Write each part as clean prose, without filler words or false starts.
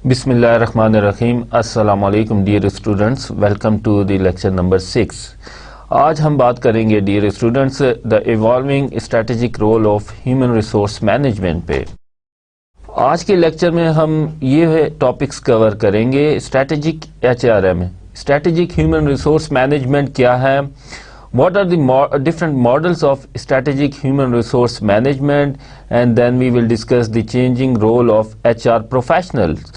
بسم اللہ الرحمن الرحیم. السلام علیکم dear students, welcome to the lecture number 6. آج ہم بات کریں گے dear students the evolving strategic role of human resource management پہ. آج کے لیکچر میں ہم یہ ٹاپکس کور کریں گے. Strategic HRM, strategic human resource management کیا ہے, what are the different models of strategic human resource management, and then we will discuss the changing role of HR professionals.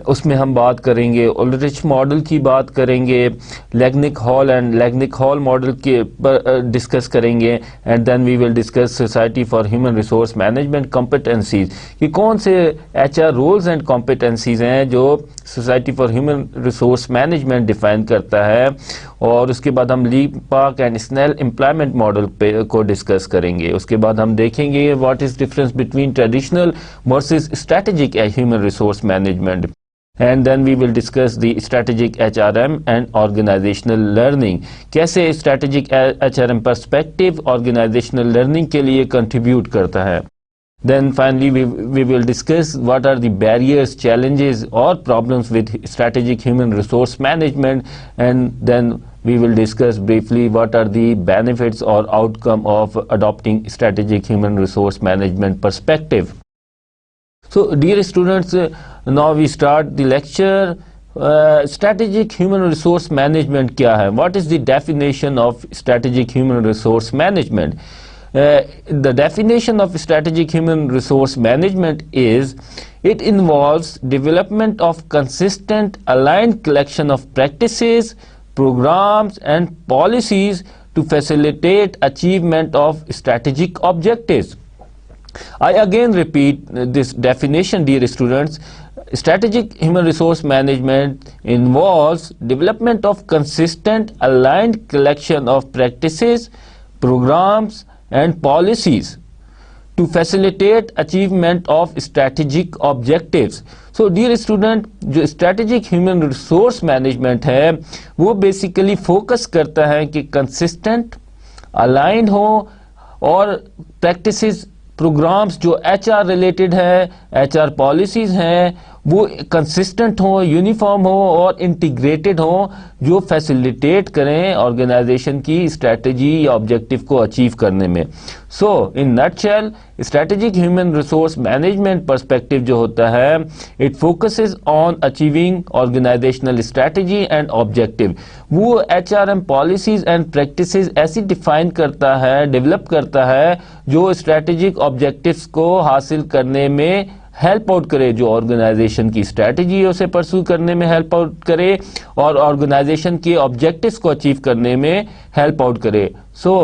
اس میں ہم بات کریں گے اولرچ ماڈل کی بات کریں گے, Lengnick Hall and Lengnick Hall model کے ڈسکس کریں گے, and then we will discuss society for human resource management competencies, کہ کون سے HR رولز اینڈ کمپیٹنسیز ہیں جو society for human resource management define کرتا ہے. اور اس کے بعد ہم Lepak and Snell employment model کو ڈسکس کریں گے. اس کے بعد ہم دیکھیں گے what is difference between traditional versus strategic human resource management. And then we will discuss the strategic HRM and organizational learning. کیسے strategic HRM perspective organizational learning کے لیے contribute کرتا ہے. Then finally we will discuss what are the barriers, challenges or problems with strategic human resource management, and then we will discuss briefly what are the benefits or outcome of adopting strategic human resource management perspective. So dear students, now we start the lecture. Strategic human resource management کیا ہے? What is the definition of strategic human resource management? The definition of strategic human resource management is it involves development of consistent aligned collection of practices, programs and policies to facilitate achievement of strategic objectives. I again repeat this definition, dear students. Strategic human resource management involves development of consistent aligned collection of practices, programs and policies to facilitate achievement of strategic objectives. So dear student, جو strategic human resource management ہے وہ basically focus کرتا ہے کہ consistent, aligned ہو اور practices, programmes جو HR related ہے, HR policies ہیں, وہ کنسسٹنٹ ہوں, یونیفارم ہوں اور انٹیگریٹڈ ہوں, جو فیسیلیٹیٹ کریں آرگنائزیشن کی اسٹریٹجی یا آبجیکٹو کو اچیو کرنے میں. So in nutshell strategic human resource management perspective جو ہوتا ہے it focuses on achieving organizational strategy and objective. وہ HRM پالیسیز اینڈ پریکٹسز ایسی ڈیفائن کرتا ہے, ڈیولپ کرتا ہے جو اسٹریٹجک آبجیکٹیوز کو حاصل کرنے میں ہیلپ آؤٹ کرے, جو آرگنائزیشن کی اسٹریٹجی ہے اسے پرسو کرنے میں ہیلپ آؤٹ کرے اور آرگنائزیشن کے آبجیکٹیوز کو اچیو کرنے میں ہیلپ آؤٹ کرے. سو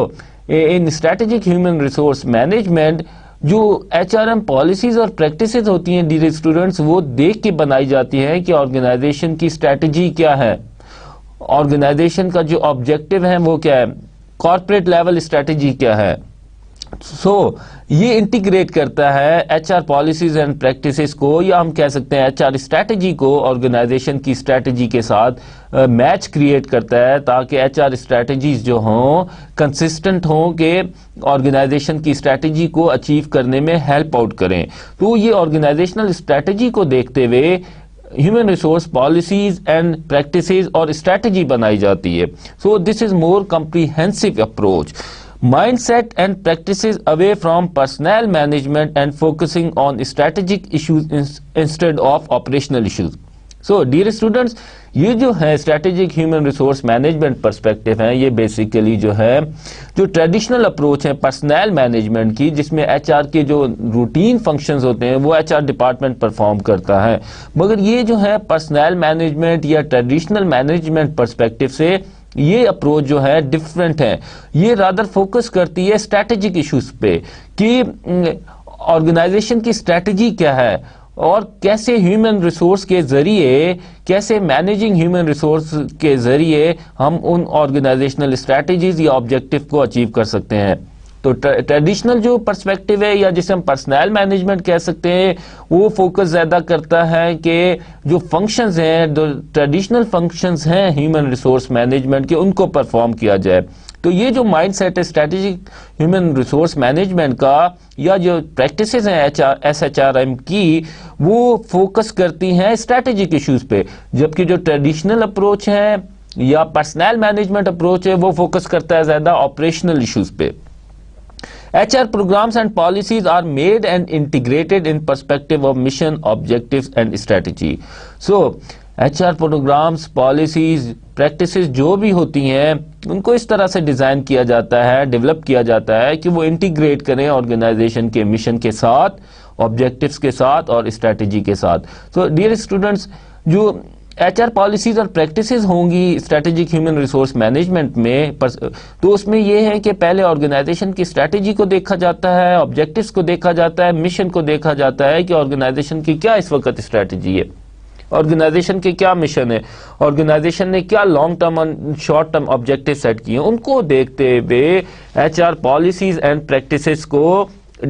ان اسٹریٹجک ہیومن ریسورس مینجمنٹ جو HRM پالیسیز اور پریکٹسز ہوتی ہیں ڈیئر اسٹوڈنٹس, وہ دیکھ کے بنائی جاتی ہیں کہ آرگنائزیشن کی اسٹریٹجی کیا ہے, آرگنائزیشن کا جو آبجیکٹو ہے وہ کیا ہے, کارپوریٹ لیول اسٹریٹجی کیا ہے. سو یہ انٹیگریٹ کرتا ہے HR پالیسیز اینڈ پریکٹسز کو, یا ہم کہہ سکتے ہیں HR اسٹریٹجی کو آرگنائزیشن کی اسٹریٹجی کے ساتھ میچ کریٹ کرتا ہے, تاکہ HR اسٹریٹجیز جو ہوں کنسسٹنٹ ہوں کہ آرگنائزیشن کی اسٹریٹجی کو اچیو کرنے میں ہیلپ آؤٹ کریں. تو یہ آرگنائزیشنل اسٹریٹجی کو دیکھتے ہوئے human resource policies and practices اور اسٹریٹجی بنائی جاتی ہے. So this is more comprehensive approach. Mindset and practices away from personnel management and focusing on strategic issues instead of operational issues. So dear students, یہ جو ہے strategic human resource management perspective ہیں, یہ basically جو ہے جو traditional approach ہے personnel management کی, جس میں HR کے جو روٹین فنکشنز ہوتے ہیں وہ HR ڈپارٹمنٹ پرفارم کرتا ہے. مگر یہ جو ہے پرسنل مینجمنٹ یا ٹریڈیشنل مینجمنٹ پرسپیکٹو سے یہ اپروچ جو ہے ڈفرینٹ ہے. یہ رادر فوکس کرتی ہے اسٹریٹجک ایشوز پہ کہ آرگنائزیشن کی اسٹریٹجی کیا ہے اور کیسے ہیومن ریسورس کے ذریعے, کیسے مینیجنگ ہیومن ریسورس کے ذریعے ہم ان آرگنائزیشنل اسٹریٹجیز یا آبجیکٹو کو اچیو کر سکتے ہیں. تو ٹریڈیشنل جو پرسپیکٹو ہے یا جسے ہم پرسنل مینجمنٹ کہہ سکتے ہیں, وہ فوکس زیادہ کرتا ہے کہ جو فنکشنز ہیں, جو ٹریڈیشنل فنکشنز ہیں ہیومن ریسورس مینجمنٹ کے, ان کو پرفارم کیا جائے. تو یہ جو مائنڈ سیٹ ہے اسٹریٹجک ہیومن ریسورس مینجمنٹ کا یا جو پریکٹسز ہیں SHRM کی، وہ فوکس کرتی ہیں اسٹریٹجک ایشوز پہ، جبکہ جو ٹریڈیشنل اپروچ ہے یا پرسنل مینجمنٹ اپروچ ہے وہ فوکس کرتا ہے زیادہ آپریشنل ایشوز پہ. HR programs and policies are made and integrated in perspective of mission, objectives and strategy. So, HR programs, policies, practices جو بھی ہوتی ہیں ان کو اس طرح سے ڈیزائن کیا جاتا ہے، ڈیولپ کیا جاتا ہے کہ وہ انٹیگریٹ کریں آرگنائزیشن کے مشن کے ساتھ، آبجیکٹیوز کے ساتھ اور اسٹریٹجی کے ساتھ. سو ڈیئر اسٹوڈنٹس، جو HR پالیسیز اور پریکٹسز ہوں گی اسٹریٹجک ہیومن ریسورس مینجمنٹ میں، تو اس میں یہ ہے کہ پہلے آرگنائزیشن کی اسٹریٹجی کو دیکھا جاتا ہے، آبجیکٹیوز کو دیکھا جاتا ہے، مشن کو دیکھا جاتا ہے کہ آرگنائزیشن کی کیا اس وقت اسٹریٹجی ہے، آرگنائزیشن کے کیا مشن ہے، آرگنائزیشن نے کیا لانگ ٹرم اور شارٹ ٹرم آبجیکٹیو سیٹ کیے ہیں. ان کو دیکھتے ہوئے HR پالیسیز اینڈ پریکٹسز کو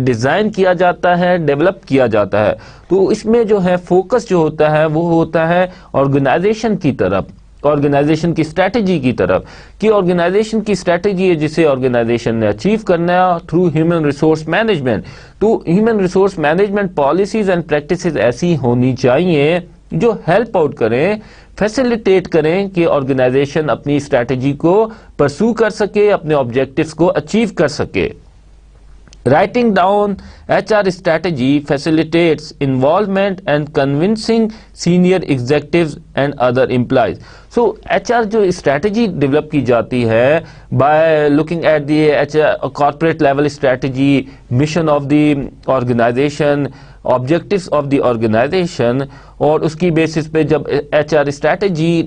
ڈیزائن کیا جاتا ہے، ڈیولپ کیا جاتا ہے. تو اس میں جو ہے فوکس جو ہوتا ہے وہ ہوتا ہے آرگنائزیشن کی طرف، آرگنائزیشن کی اسٹریٹجی کی طرف، کہ آرگنائزیشن کی اسٹریٹجی ہے جسے آرگنائزیشن نے اچیو کرنا ہے تھرو ہیومن ریسورس مینجمنٹ. تو human resource management policies and practices ایسی ہونی چاہیے جو ہیلپ آؤٹ کریں، فیسیلیٹیٹ کریں کہ آرگنائزیشن اپنی اسٹریٹجی کو پرسو کر سکے، اپنے آبجیکٹیوز کو اچیو کر سکے. Writing down HR strategy facilitates involvement and convincing senior executives and other employees. So HR جو strategy develop کی جاتی ہے by looking at the HR corporate level strategy, mission of the organization, objectives of the organization، اور اس کی basis پہ جب HR strategy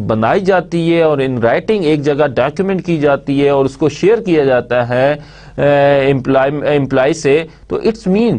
بنائی جاتی ہے اور ان رائٹنگ ایک جگہ ڈاکیومنٹ کی جاتی ہے اور اس کو شیئر کیا جاتا ہے امپلائی سے، تو اٹس مین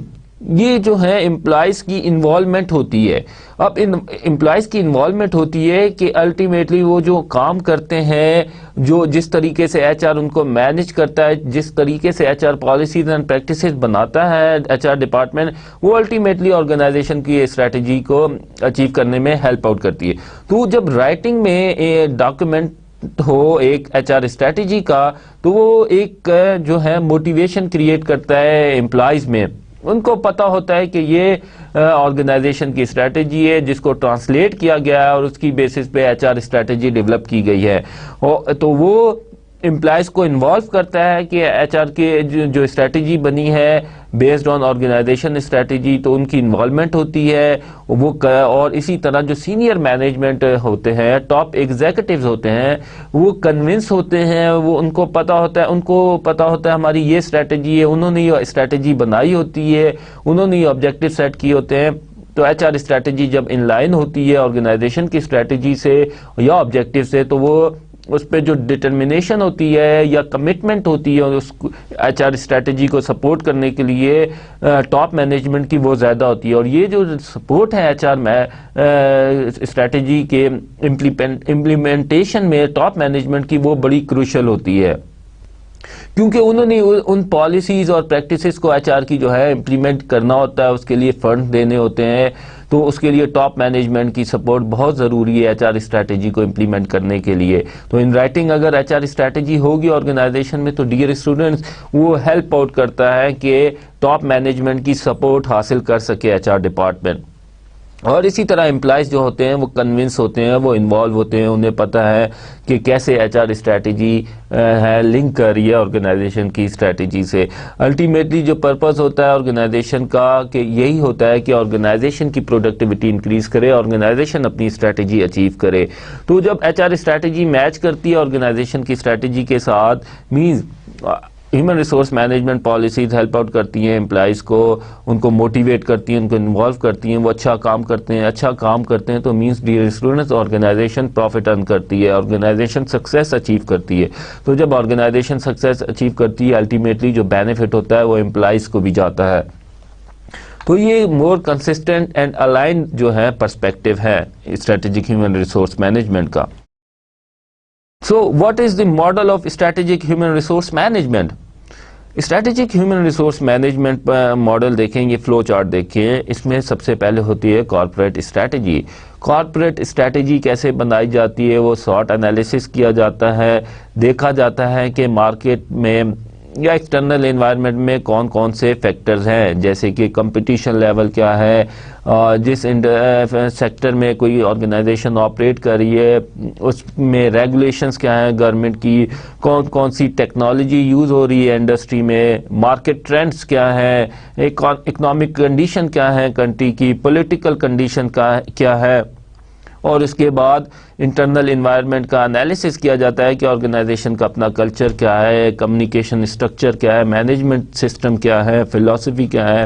یہ جو ہے امپلائیز کی انوالومنٹ ہوتی ہے. اب ان امپلائیز کی انوالومنٹ ہوتی ہے کہ الٹیمیٹلی وہ جو کام کرتے ہیں، جو جس طریقے سے HR ان کو مینج کرتا ہے، جس طریقے سے HR پالیسیز اینڈ پریکٹسز بناتا ہے HR ڈپارٹمنٹ، وہ الٹیمیٹلی آرگنائزیشن کی اسٹریٹجی کو اچیو کرنے میں ہیلپ آؤٹ کرتی ہے. تو جب رائٹنگ میں ڈاکیومنٹ ہو ایک HR اسٹریٹجی کا، تو وہ ایک جو ہے موٹیویشن کریٹ کرتا ہے امپلائیز میں. ان کو پتا ہوتا ہے کہ یہ آرگنائزیشن کی اسٹریٹجی ہے جس کو ٹرانسلیٹ کیا گیا ہے اور اس کی بیسس پہ HR اسٹریٹجی ڈیولپ کی گئی ہے. تو وہ امپلائیز کو انوالو کرتا ہے کہ HR کی جو اسٹریٹجی بنی ہے بیسڈ آن آرگنائزیشن اسٹریٹجی، تو ان کی انوالومنٹ ہوتی ہے وہ. اور اسی طرح جو سینئر مینجمنٹ ہوتے ہیں، ٹاپ ایگزیکٹوز ہوتے ہیں، وہ کنونس ہوتے ہیں، وہ ان کو پتا ہوتا ہے ہماری یہ اسٹریٹجی ہے، انہوں نے یہ اسٹریٹجی بنائی ہوتی ہے، انہوں نے یہ آبجیکٹیو سیٹ کیے ہوتے ہیں. تو HR اسٹریٹجی جب ان لائن ہوتی ہے آرگنائزیشن کی اسٹریٹجی سے یا آبجیکٹیو سے، تو وہ اس پہ جو ڈٹرمنیشن ہوتی ہے یا کمٹمنٹ ہوتی ہے اس HR اسٹریٹجی کو سپورٹ کرنے کے لیے ٹاپ مینجمنٹ کی، وہ زیادہ ہوتی ہے. اور یہ جو سپورٹ ہے HR میں اسٹریٹجی کے امپلیمنٹیشن میں ٹاپ مینجمنٹ کی، وہ بڑی کروشل ہوتی ہے، کیونکہ انہوں نے ان پالیسیز اور پریکٹسز کو HR کی جو ہے امپلیمنٹ کرنا ہوتا ہے، اس کے لیے فنڈ دینے ہوتے ہیں. تو اس کے لیے ٹاپ مینجمنٹ کی سپورٹ بہت ضروری ہے HR اسٹریٹجی کو امپلیمنٹ کرنے کے لیے. تو ان رائٹنگ اگر HR اسٹریٹجی ہوگی آرگنائزیشن میں، تو ڈیئر اسٹوڈنٹس وہ ہیلپ آؤٹ کرتا ہے کہ ٹاپ مینجمنٹ کی سپورٹ حاصل کر سکے HR ڈپارٹمنٹ. اور اسی طرح امپلائیز جو ہوتے ہیں وہ کنونس ہوتے ہیں، وہ انوالو ہوتے ہیں، انہیں پتہ ہے کہ کیسے HR اسٹریٹجی ہے لنک کر رہی ہے آرگنائزیشن کی اسٹریٹجی سے. الٹیمیٹلی جو پرپز ہوتا ہے آرگنائزیشن کا کہ یہی ہوتا ہے کہ آرگنائزیشن کی پروڈکٹیوٹی انکریز کرے، آرگنائزیشن اپنی اسٹریٹجی اچیو کرے. تو جب HR اسٹریٹجی میچ کرتی ہے آرگنائزیشن کی اسٹریٹجی کے ساتھ، means human resource management policies help out کرتی ہیں امپلائیز کو، ان کو موٹیویٹ کرتی ہیں، ان کو انوالو کرتی ہیں، وہ اچھا کام کرتے ہیں تو means dear students organization profit earn کرتی ہے، آرگنائزیشن سکسیس اچیو کرتی ہے. تو جب آرگنائزیشن سکسیس اچیو کرتی ہے، الٹیمیٹلی جو بینیفٹ ہوتا ہے وہ امپلائیز کو بھی جاتا ہے. تو یہ مور کنسسٹنٹ اینڈ الائن جو ہے پرسپیکٹو ہے اسٹریٹجک ہیومن ریسورس مینجمنٹ کا. So what is the model of strategic human resource management? Strategic human resource management model دیکھیں، یہ فلو چارٹ دیکھیں، اس میں سب سے پہلے ہوتی ہے کارپوریٹ اسٹریٹجی. کارپوریٹ اسٹریٹجی کیسے بنائی جاتی ہے؟ وہ سارٹ انالیسس کیا جاتا ہے، دیکھا جاتا ہے کہ مارکیٹ میں یا ایکسٹرنل انوائرمنٹ میں کون کون سے فیکٹرز ہیں، جیسے کہ کمپٹیشن لیول کیا ہے، جس سیکٹر میں کوئی آرگنائزیشن آپریٹ کر رہی ہے اس میں ریگولیشنز کیا ہیں گورنمنٹ کی، کون کون سی ٹیکنالوجی یوز ہو رہی ہے انڈسٹری میں، مارکیٹ ٹرینڈز کیا ہیں، اکنامک کنڈیشن کیا ہے کنٹری کی، پولیٹیکل کنڈیشن کیا ہے، اور اس کے بعد انٹرنل انوائرمنٹ کا انالیسس کیا جاتا ہے کہ آرگنائزیشن کا اپنا کلچر کیا ہے، کمیونیکیشن اسٹرکچر کیا ہے، مینجمنٹ سسٹم کیا ہے، فلاسفی کیا ہے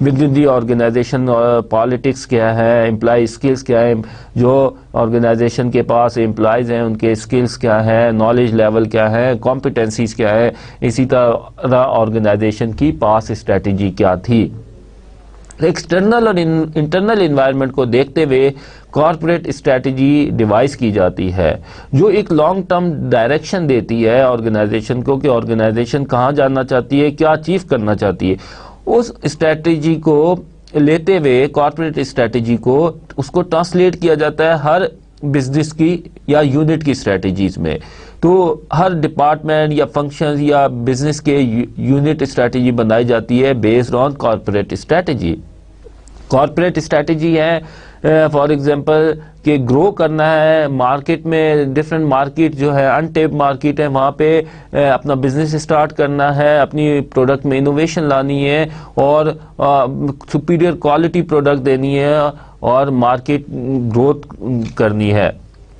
with in the organization, politics کیا ہے، امپلائی اسکلز کیا ہے، جو آرگنائزیشن کے پاس امپلائیز ہیں ان کے اسکلز کیا ہے، نالج لیول کیا ہے، کمپیٹنسیز کیا ہے، اسی طرح آرگنائزیشن کی پاس اسٹریٹجی کیا تھی. ایکسٹرنل اور انٹرنل انوائرمنٹ کو دیکھتے ہوئے کارپوریٹ اسٹریٹجی ڈیوائز کی جاتی ہے، جو ایک لانگ ٹرم ڈائریکشن دیتی ہے آرگنائزیشن کو کہ آرگنائزیشن کہاں جانا چاہتی ہے، کیا اچیو کرنا چاہتی ہے. اس اسٹریٹجی کو لیتے ہوئے کارپوریٹ اسٹریٹجی کو اس کو ٹرانسلیٹ کیا جاتا ہے ہر بزنس کی یا یونٹ کی اسٹریٹجیز میں. تو ہر ڈپارٹمنٹ یا فنکشنز یا بزنس کے یونٹ اسٹریٹجی بنائی جاتی ہے based on corporate strategy. Corporate strategy ہے فار ایگزامپل کہ گرو کرنا ہے مارکیٹ میں، ڈفرینٹ مارکیٹ جو ہے انٹیپ مارکیٹ ہے وہاں پہ اپنا بزنس اسٹارٹ کرنا ہے، اپنی پروڈکٹ میں انوویشن لانی ہے اور سپیریئر کوالٹی پروڈکٹ دینی ہے اور مارکیٹ گروتھ کرنی ہے.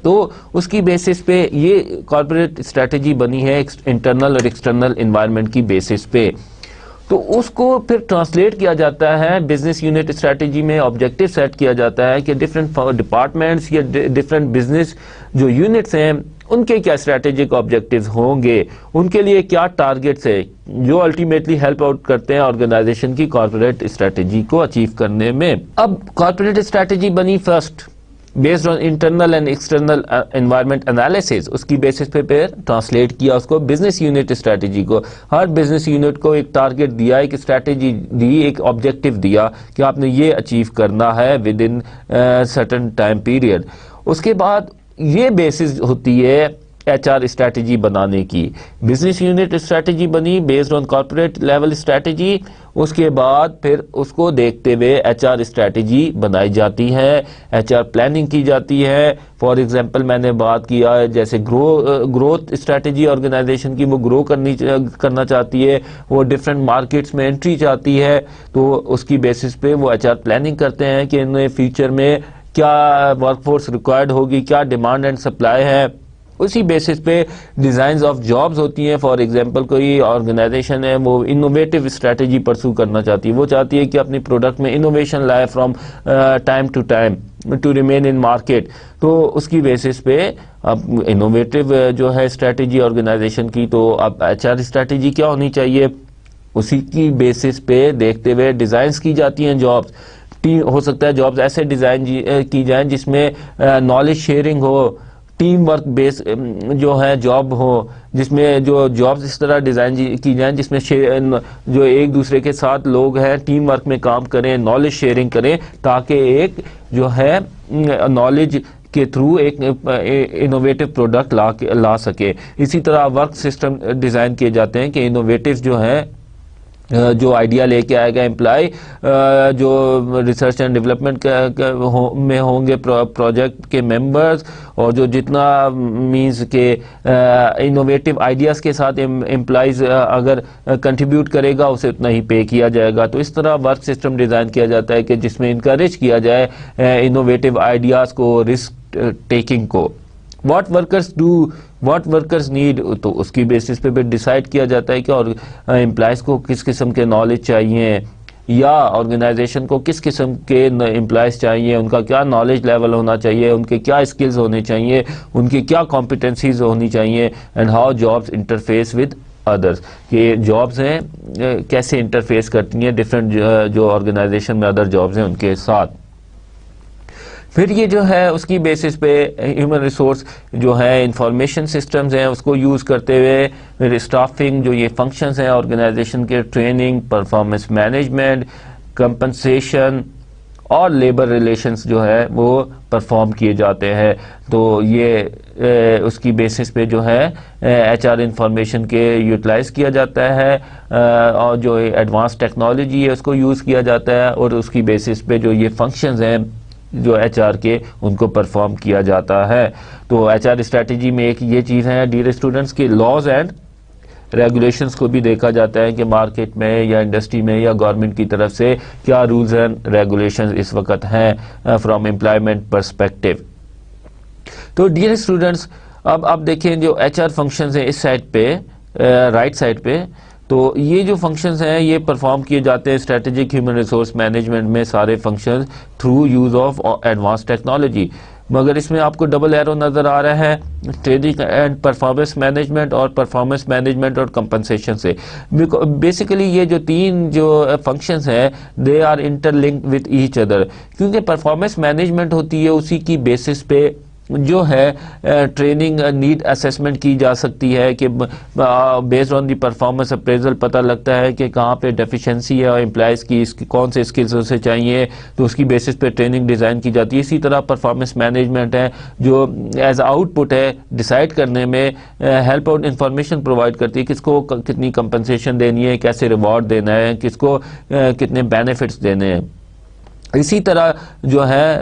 تو اس کی بیسس پہ یہ کارپوریٹ اسٹریٹجی بنی ہے انٹرنل اور ایکسٹرنل انوائرمنٹ کی بیسس پہ. تو اس کو پھر ٹرانسلیٹ کیا جاتا ہے بزنس یونٹ اسٹریٹجی میں، آبجیکٹیو سیٹ کیا جاتا ہے کہ ڈفرینٹ ڈپارٹمنٹس یا ڈفرینٹ بزنس جو یونٹس ہیں ان کے کیا اسٹریٹجک آبجیکٹیوز ہوں گے، ان کے لیے کیا ٹارگیٹس ہیں جو الٹیمیٹلی ہیلپ آؤٹ کرتے ہیں آرگنائزیشن کی کارپوریٹ اسٹریٹجی کو اچیو کرنے میں. اب کارپوریٹ اسٹریٹجی بنی first based on internal and external environment analysis, اس کی بیسس پہ پھر ٹرانسلیٹ کیا اس کو بزنس یونٹ اسٹریٹجی کو. ہر بزنس یونٹ کو ایک ٹارگیٹ دیا، ایک اسٹریٹجی دی، ایک آبجیکٹیو دیا کہ آپ نے یہ اچیو کرنا ہے with in certain time period. اس کے بعد یہ بیسس ہوتی ہے ایچ آر اسٹریٹجی بنانے کی. بزنس یونٹ اسٹریٹجی بنی based on corporate level strategy, اس کے بعد پھر اس کو دیکھتے ہوئے ایچ آر اسٹریٹجی بنائی جاتی ہے، ایچ آر پلاننگ کی جاتی ہے. فار ایگزامپل میں نے بات کیا جیسے گروتھ اسٹریٹجی آرگنائزیشن کی، وہ گرو کرنا چاہتی ہے، وہ ڈفرینٹ مارکیٹس میں انٹری چاہتی ہے، تو اس کی بیسس پہ وہ ایچ آر پلاننگ کرتے ہیں کہ انہیں فیوچر میں کیا ورک فورس ریکوائرڈ ہوگی، کیا ڈیمانڈ اینڈ سپلائی ہے. اسی بیسس پہ ڈیزائنز آف جابز ہوتی ہیں. فار ایگزامپل کوئی آرگنائزیشن ہے وہ انوویٹیو اسٹریٹجی پرسو کرنا چاہتی ہے، وہ چاہتی ہے کہ اپنی پروڈکٹ میں انوویشن لائے from time to time to remain in market. تو اس کی بیسس پہ اب انوویٹیو جو ہے اسٹریٹجی آرگنائزیشن کی، تو اب ایچ آر اسٹریٹجی کیا ہونی چاہیے، اسی کی بیسس پہ دیکھتے ہوئے ڈیزائنز کی جاتی ہیں جابز. ہو سکتا ہے جابز ایسے ڈیزائن کی جائیں جس میں نالج شیئرنگ ہو، ٹیم ورک بیس جو ہے جاب ہو، جس میں جو جابز اس طرح ڈیزائن کی جائیں جس میں جو ایک دوسرے کے ساتھ لوگ ہیں ٹیم ورک میں کام کریں، نالج شیئرنگ کریں، تاکہ ایک جو ہے نالج کے تھرو ایک انوویٹو پروڈکٹ لا سکے. اسی طرح ورک سسٹم ڈیزائن کیے جاتے ہیں کہ انوویٹو جو ہیں جو آئیڈیا لے کے آئے گا امپلائی، جو ریسرچ اینڈ ڈیولپمنٹ میں ہوں گے پروجیکٹ کے ممبرز، اور جو جتنا مینز کہ انوویٹو آئیڈیاز کے ساتھ امپلائیز اگر کنٹریبیوٹ کرے گا اسے اتنا ہی پے کیا جائے گا. تو اس طرح ورک سسٹم ڈیزائن کیا جاتا ہے کہ جس میں انکریج کیا جائے انوویٹو آئیڈیاز کو، رسک ٹیکنگ کو. واٹ ورکرز نیڈ، تو اس کی بیسس پہ ڈیسائیڈ کیا جاتا ہے کہ اور امپلائیز کو کس قسم کے نالج چاہیے یا آرگنائزیشن کو کس قسم کے امپلائیز چاہیے، ان کا کیا نالج لیول ہونا چاہیے، ان کے کیا اسکلز ہونے چاہیے، ان کی کیا کمپیٹنسیز ہونی چاہیے، and how jobs interface with others, کہ جابز ہیں کیسے انٹرفیس کرتی ہیں ڈفرینٹ جو آرگنائزیشن میں ادر جابز ہیں ان کے ساتھ. پھر یہ جو ہے اس کی بیسس پہ ہیومن ریسورس جو ہے انفارمیشن سسٹمز ہیں اس کو یوز کرتے ہوئے پھر اسٹافنگ جو یہ فنکشنز ہیں آرگنائزیشن کے ٹریننگ، پرفارمنس مینجمنٹ، کمپنسیشن اور لیبر ریلیشنز جو ہے وہ پرفارم کیے جاتے ہیں. تو یہ اس کی بیسس پہ جو ہے ایچ آر انفارمیشن کے یوٹیلائز کیا جاتا ہے اور جو ایڈوانس ٹیکنالوجی ہے اس کو یوز کیا جاتا ہے اور اس کی بیسس پہ جو یہ فنکشنز ہیں جو ایچ آر کے ان کو پرفارم کیا جاتا ہے. تو ایچ آر اسٹریٹجی میں ایک یہ چیز ہے ڈیئر اسٹوڈنٹس کے لاز اینڈ ریگولیشنز کو بھی دیکھا جاتا ہے کہ مارکیٹ میں یا انڈسٹری میں یا گورنمنٹ کی طرف سے کیا رولز اینڈ ریگولیشنز اس وقت ہیں فرام امپلائمنٹ پرسپیکٹو. تو ڈیئر اسٹوڈنٹس اب دیکھیں جو ایچ آر فنکشنز ہیں اس سائڈ پہ رائٹ سائڈ پہ، تو یہ جو فنکشنز ہیں یہ پرفارم کیے جاتے ہیں اسٹریٹجک ہیومن ریسورس مینجمنٹ میں سارے functions through use of advance technology. مگر اس میں آپ کو ڈبل ایرو نظر آ رہا ہے ٹریننگ اینڈ پرفارمنس مینجمنٹ اور پرفارمنس مینجمنٹ اور کمپنسیشن سے. بیسیکلی یہ جو تین جو فنکشنز ہیں they are inter linked with each other, کیونکہ پرفارمنس مینجمنٹ ہوتی ہے اسی کی بیسس پہ جو ہے ٹریننگ نیڈ اسیسمنٹ کی جا سکتی ہے کہ based on the performance appraisal پتہ لگتا ہے کہ کہاں پہ ڈیفیشنسی ہے اور امپلائز کی کون سے اسکلز اسے چاہیے تو اس کی بیسس پہ ٹریننگ ڈیزائن کی جاتی ہے. اسی طرح پرفارمنس مینجمنٹ ہے جو ایز آؤٹ پٹ ہے ڈیسائیڈ کرنے میں ہیلپ آؤٹ انفارمیشن پرووائڈ کرتی ہے کس کو کتنی کمپنسیشن دینی ہے، کیسے ریوارڈ دینا ہے، کس کو کتنے بینیفٹس دینے ہیں. اسی طرح جو ہے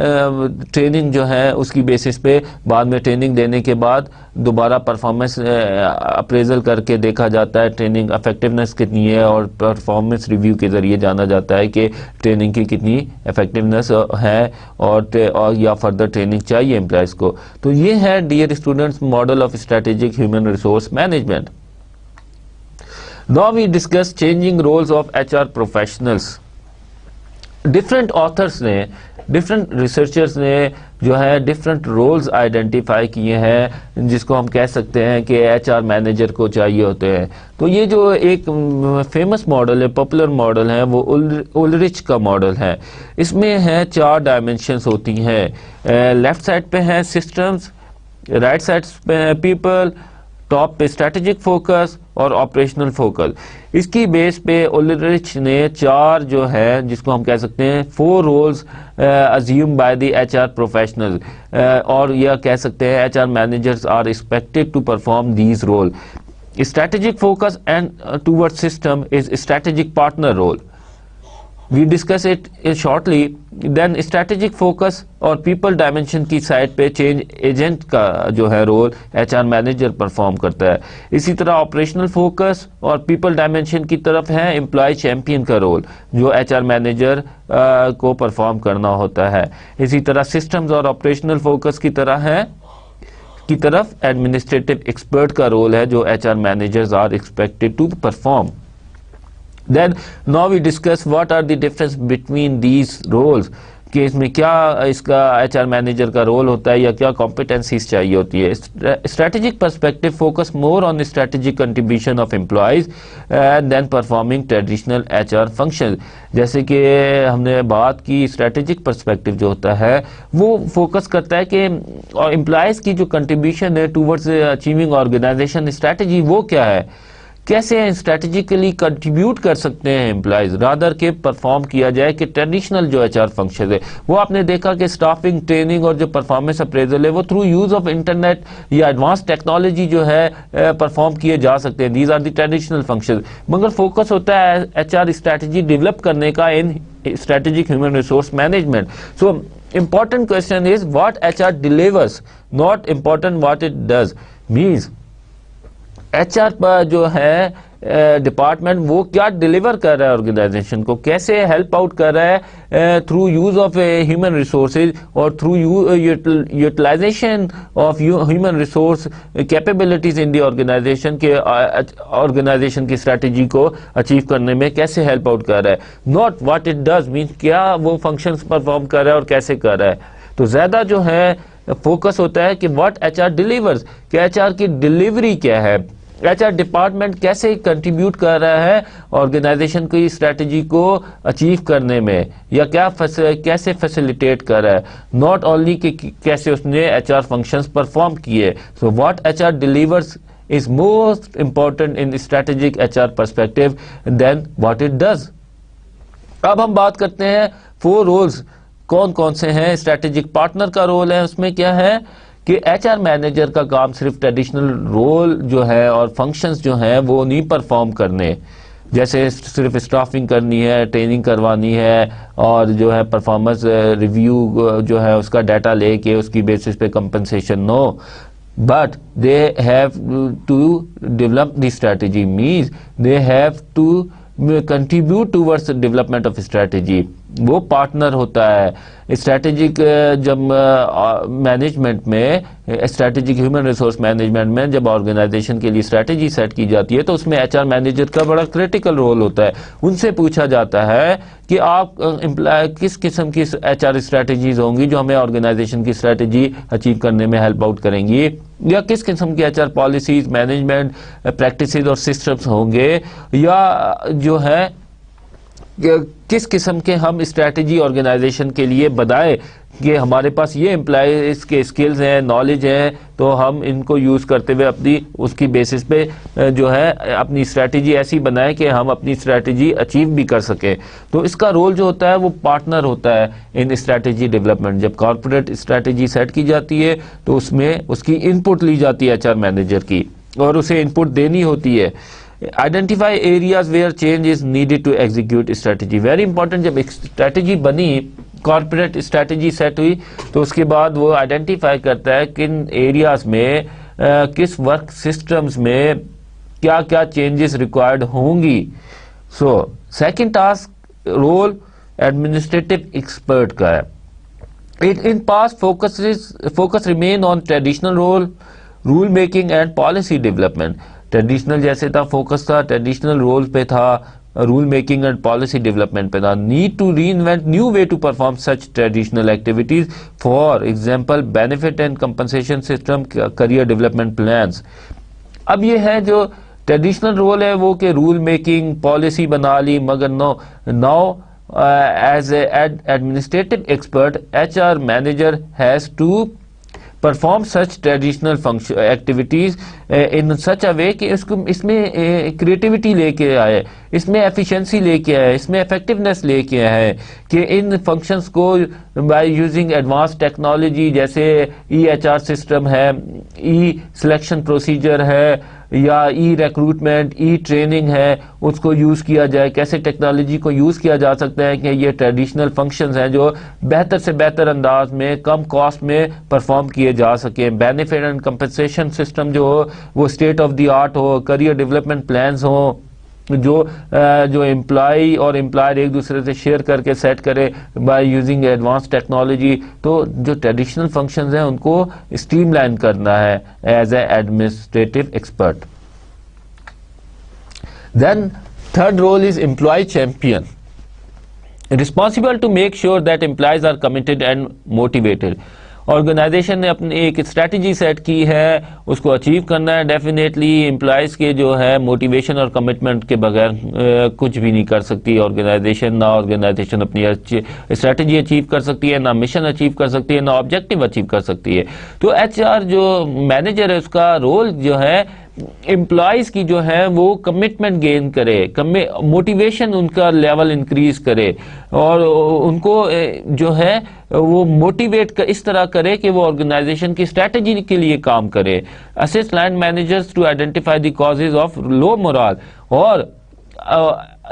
ٹریننگ جو ہے اس کی بیسس پہ بعد میں ٹریننگ دینے کے بعد دوبارہ پرفارمنس اپریزل کر کے دیکھا جاتا ہے ٹریننگ افیکٹونیس کتنی ہے اور پرفارمنس ریویو کے ذریعے جانا جاتا ہے کہ ٹریننگ کی کتنی افیکٹونیس ہے اور یا فردر ٹریننگ چاہیے امپلائز کو. تو یہ ہے dear students model of strategic human resource management. Now we discuss changing roles of HR professionals. Different authors نے ڈفرینٹ ریسرچرز نے جو ہے ڈفرینٹ رولز آئیڈینٹیفائی کیے ہیں جس کو ہم کہہ سکتے ہیں کہ ایچ آر مینیجر کو چاہیے ہوتے ہیں. تو یہ جو ایک فیمس ماڈل ہے پاپولر ماڈل ہے وہ اولرچ کا ماڈل ہے. اس میں ہے 4 ڈائمینشنز ہوتی ہیں. لیفٹ سائڈ پہ ہے سسٹمز، رائٹ سائڈ پہ ہے پیپل، ٹاپ پہ اسٹریٹجک فوکس اور آپریشنل فوکس. اس کی بیس پہ اولرچ نے 4 جو ہے جس کو ہم کہہ سکتے ہیں 4 rules assumed by the HR professionals اور یہ کہہ سکتے ہیں HR managers are expected to perform these roles. Strategic focus and towards system is strategic partner role. We discuss it shortly. Then strategic focus اور people dimension کی side پہ change agent کا جو ہے role H R manager perform کرتا ہے. اسی طرح آپریشنل فوکس اور پیپل ڈائمینشن کی طرف ہے امپلائی چیمپئن کا رول جو ایچ آر مینیجر کو پرفارم کرنا ہوتا ہے. اسی طرح سسٹمز اور آپریشنل فوکس کی طرف ایڈمنسٹریٹو ایکسپرٹ کا رول ہے جو H R managers are expected to perform. Then now we discuss what are the difference between these roles کہ اس میں کیا اس کا ایچ آر مینیجر کا رول ہوتا ہے یا کیا کمپیٹنسیز چاہیے ہوتی ہے. Strategic perspective focus more on strategic contribution of employees than performing traditional H R function. جیسے کہ ہم نے بات کی اسٹریٹجک پرسپیکٹو جو ہوتا ہے وہ فوکس کرتا ہے کہ امپلائیز کی جو کنٹریبیوشن ہے ٹورڈز اچیونگ آرگنائزیشن اسٹریٹجی وہ کیا ہے، کیسے اسٹریٹجیکلی کنٹریبیوٹ کر سکتے ہیں امپلائیز رادر کے پرفارم کیا جائے کہ ٹریڈیشنل جو ایچ آر فنکشن ہے وہ آپ نے دیکھا کہ اسٹافنگ ٹریننگ اور جو پرفارمنس اپریزل ہے وہ تھرو یوز آف انٹرنیٹ یا ایڈوانس ٹیکنالوجی جو ہے پرفارم کیے جا سکتے ہیں. These are the traditional function. مگر فوکس ہوتا ہے ایچ آر اسٹریٹجی ڈیولپ کرنے کا in strategic human resource management. So important question is what HR delivers, not important what it does. Means H R پر جو ہے ڈپارٹمنٹ وہ کیا ڈیلیور کر رہا ہے آرگنائزیشن کو، کیسے ہیلپ آؤٹ کر رہا ہے through use of human resources اور through utilization of human resource capabilities in the organization کے آرگنائزیشن کی اسٹریٹجی کو اچیو کرنے میں کیسے ہیلپ آؤٹ کر رہا ہے. Not what it does means کیا وہ فنکشنز پرفارم کر رہا ہے اور کیسے کر رہا ہے. تو زیادہ جو ہے فوکس ہوتا ہے کہ واٹ ایچ آر ڈیلیورز کہ ایچ آر کی ڈیلیوری کیا ہے ایچ آر ڈپارٹمنٹ کیسے کنٹریبیوٹ کر رہا ہے آرگنائزیشن کی اسٹریٹجی کو اچیو کرنے میں، یا کیسے فیسیلیٹیٹ کر رہا ہے، ناٹ اونلی کہ کیسے اس نے ایچ آر فنکشنز پرفارم کیے. So what H R delivers is most important in strategic HR perspective than what it does. اب ہم بات کرتے ہیں 4 رولز کون کون سے ہیں. اسٹریٹجک پارٹنر کا رول ہے، اس میں کیا ہے کہ ایچ آر مینیجر کا کام صرف ٹریڈیشنل رول جو ہے اور فنکشنز جو ہیں وہ نہیں پرفارم کرنے، جیسے صرف اسٹافنگ کرنی ہے، ٹریننگ کروانی ہے، اور جو ہے پرفارمنس ریویو جو ہے اس کا ڈیٹا لے کے اس کی بیسس پہ compensation. No, but they have to develop the strategy, means they have to contribute towards the development of strategy. وہ پارٹنر ہوتا ہے اسٹریٹجک جب مینجمنٹ میں، اسٹریٹجک ہیومن ریسورس مینجمنٹ میں جب آرگنائزیشن کے لیے اسٹریٹجی سیٹ کی جاتی ہے تو اس میں ایچ آر مینیجر کا بڑا کریٹیکل رول ہوتا ہے. ان سے پوچھا جاتا ہے کہ آپ کس قسم کی ایچ آر اسٹریٹجیز ہوں گی جو ہمیں آرگنائزیشن کی اسٹریٹجی اچیو کرنے میں ہیلپ آؤٹ کریں گی، یا کس قسم کی H R policies, management practices اور سسٹمز ہوں گے، یا جو ہے کس قسم کے ہم اسٹریٹجی آرگنائزیشن کے لیے بنائے کہ ہمارے پاس یہ امپلائیز کے اسکلز ہیں، نالج ہیں، تو ہم ان کو یوز کرتے ہوئے اپنی اس کی بیسس پہ جو ہے اپنی اسٹریٹجی ایسی بنائیں کہ ہم اپنی اسٹریٹجی اچیو بھی کر سکیں. تو اس کا رول جو ہوتا ہے وہ پارٹنر ہوتا ہے ان اسٹریٹجی ڈیولپمنٹ. جب کارپوریٹ اسٹریٹجی سیٹ کی جاتی ہے تو اس میں اس کی ان پٹ لی جاتی ہے ایچ آر مینیجر کی، اور اسے ان پٹ دینی ہوتی ہے. Identify areas where change is needed to execute strategy. Very important, جب ایک اسٹریٹجی بنی، کارپوریٹ اسٹریٹجی سیٹ ہوئی، تو اس کے بعد وہ آئیڈینٹیفائی کرتا ہے کن ایریاز میں، کس ورک سسٹمز میں کیا کیا چینجز ریکوائرڈ ہوں گی. So second task role administrative expert کا ہے. In past focus remain on traditional role making and policy development. Traditional جیسے تھا، فوکس تھا ٹریڈیشنل رول پہ تھا، role making and policy development پہ تھا. Need to reinvent new way to perform such traditional activities, for example benefit and compensation system, career development plans. اب یہ ہے جو ٹریڈیشنل رول ہے وہ کہ رول میکنگ، پالیسی بنا لی، مگر now as a administrative expert H R manager has to perform such traditional activities in such a way کہ اس میں کریٹیوٹی لے کے آئے، اس میں ایفیشنسی لے کے آئے، اس میں افیکٹونیس لے کے آئے کہ ان فنکشنز کو بائی یوزنگ ایڈوانس ٹیکنالوجی، جیسے ای ایچ آر سسٹم ہے، ای سلیکشن پروسیجر ہے، یا ای ریکروٹمنٹ، ای ٹریننگ ہے، اس کو یوز کیا جائے. کیسے ٹیکنالوجی کو یوز کیا جا سکتا ہے کہ یہ ٹریڈیشنل فنکشنز ہیں جو بہتر سے بہتر انداز میں کم کاسٹ میں پرفارم کیے جا سکیں. بینیفٹ اینڈ کمپنسیشن سسٹم جو ہو وہ state of the art who, career development plans ہوں جو امپلائی اور امپلائر ایک دوسرے سے شیئر کر کے سیٹ کرے بائی یوزنگ ایڈوانس ٹیکنالوجی. تو جو ٹریڈیشنل فنکشنز ہیں ان کو اسٹریم لائن کرنا ہے as a administrative expert. Then third role is employee champion, responsible to make sure that employees are committed and motivated. Organization نے اپنی ایک اسٹریٹجی سیٹ کی ہے، اس کو اچیو کرنا ہے. ڈیفینیٹلی امپلائیز کے جو ہے موٹیویشن اور کمٹمنٹ کے بغیر کچھ بھی نہیں کر سکتی آرگنائزیشن. نہ آرگنائزیشن اپنی اسٹریٹجی اچیو کر سکتی ہے، نہ مشن اچیو کر سکتی ہے، نہ آبجیکٹو اچیو کر سکتی ہے. تو ایچ آر جو مینیجر ہے اس کا رول جو ہے امپلائیز کی جو ہے وہ کمٹمنٹ گین کرے، موٹیویشن ان کا لیول انکریز کرے، اور ان کو جو ہے وہ موٹیویٹ اس طرح کرے کہ وہ آرگنائزیشن کی اسٹریٹجی کے لیے کام کرے. Assist line managers to identify the causes of low morale. اور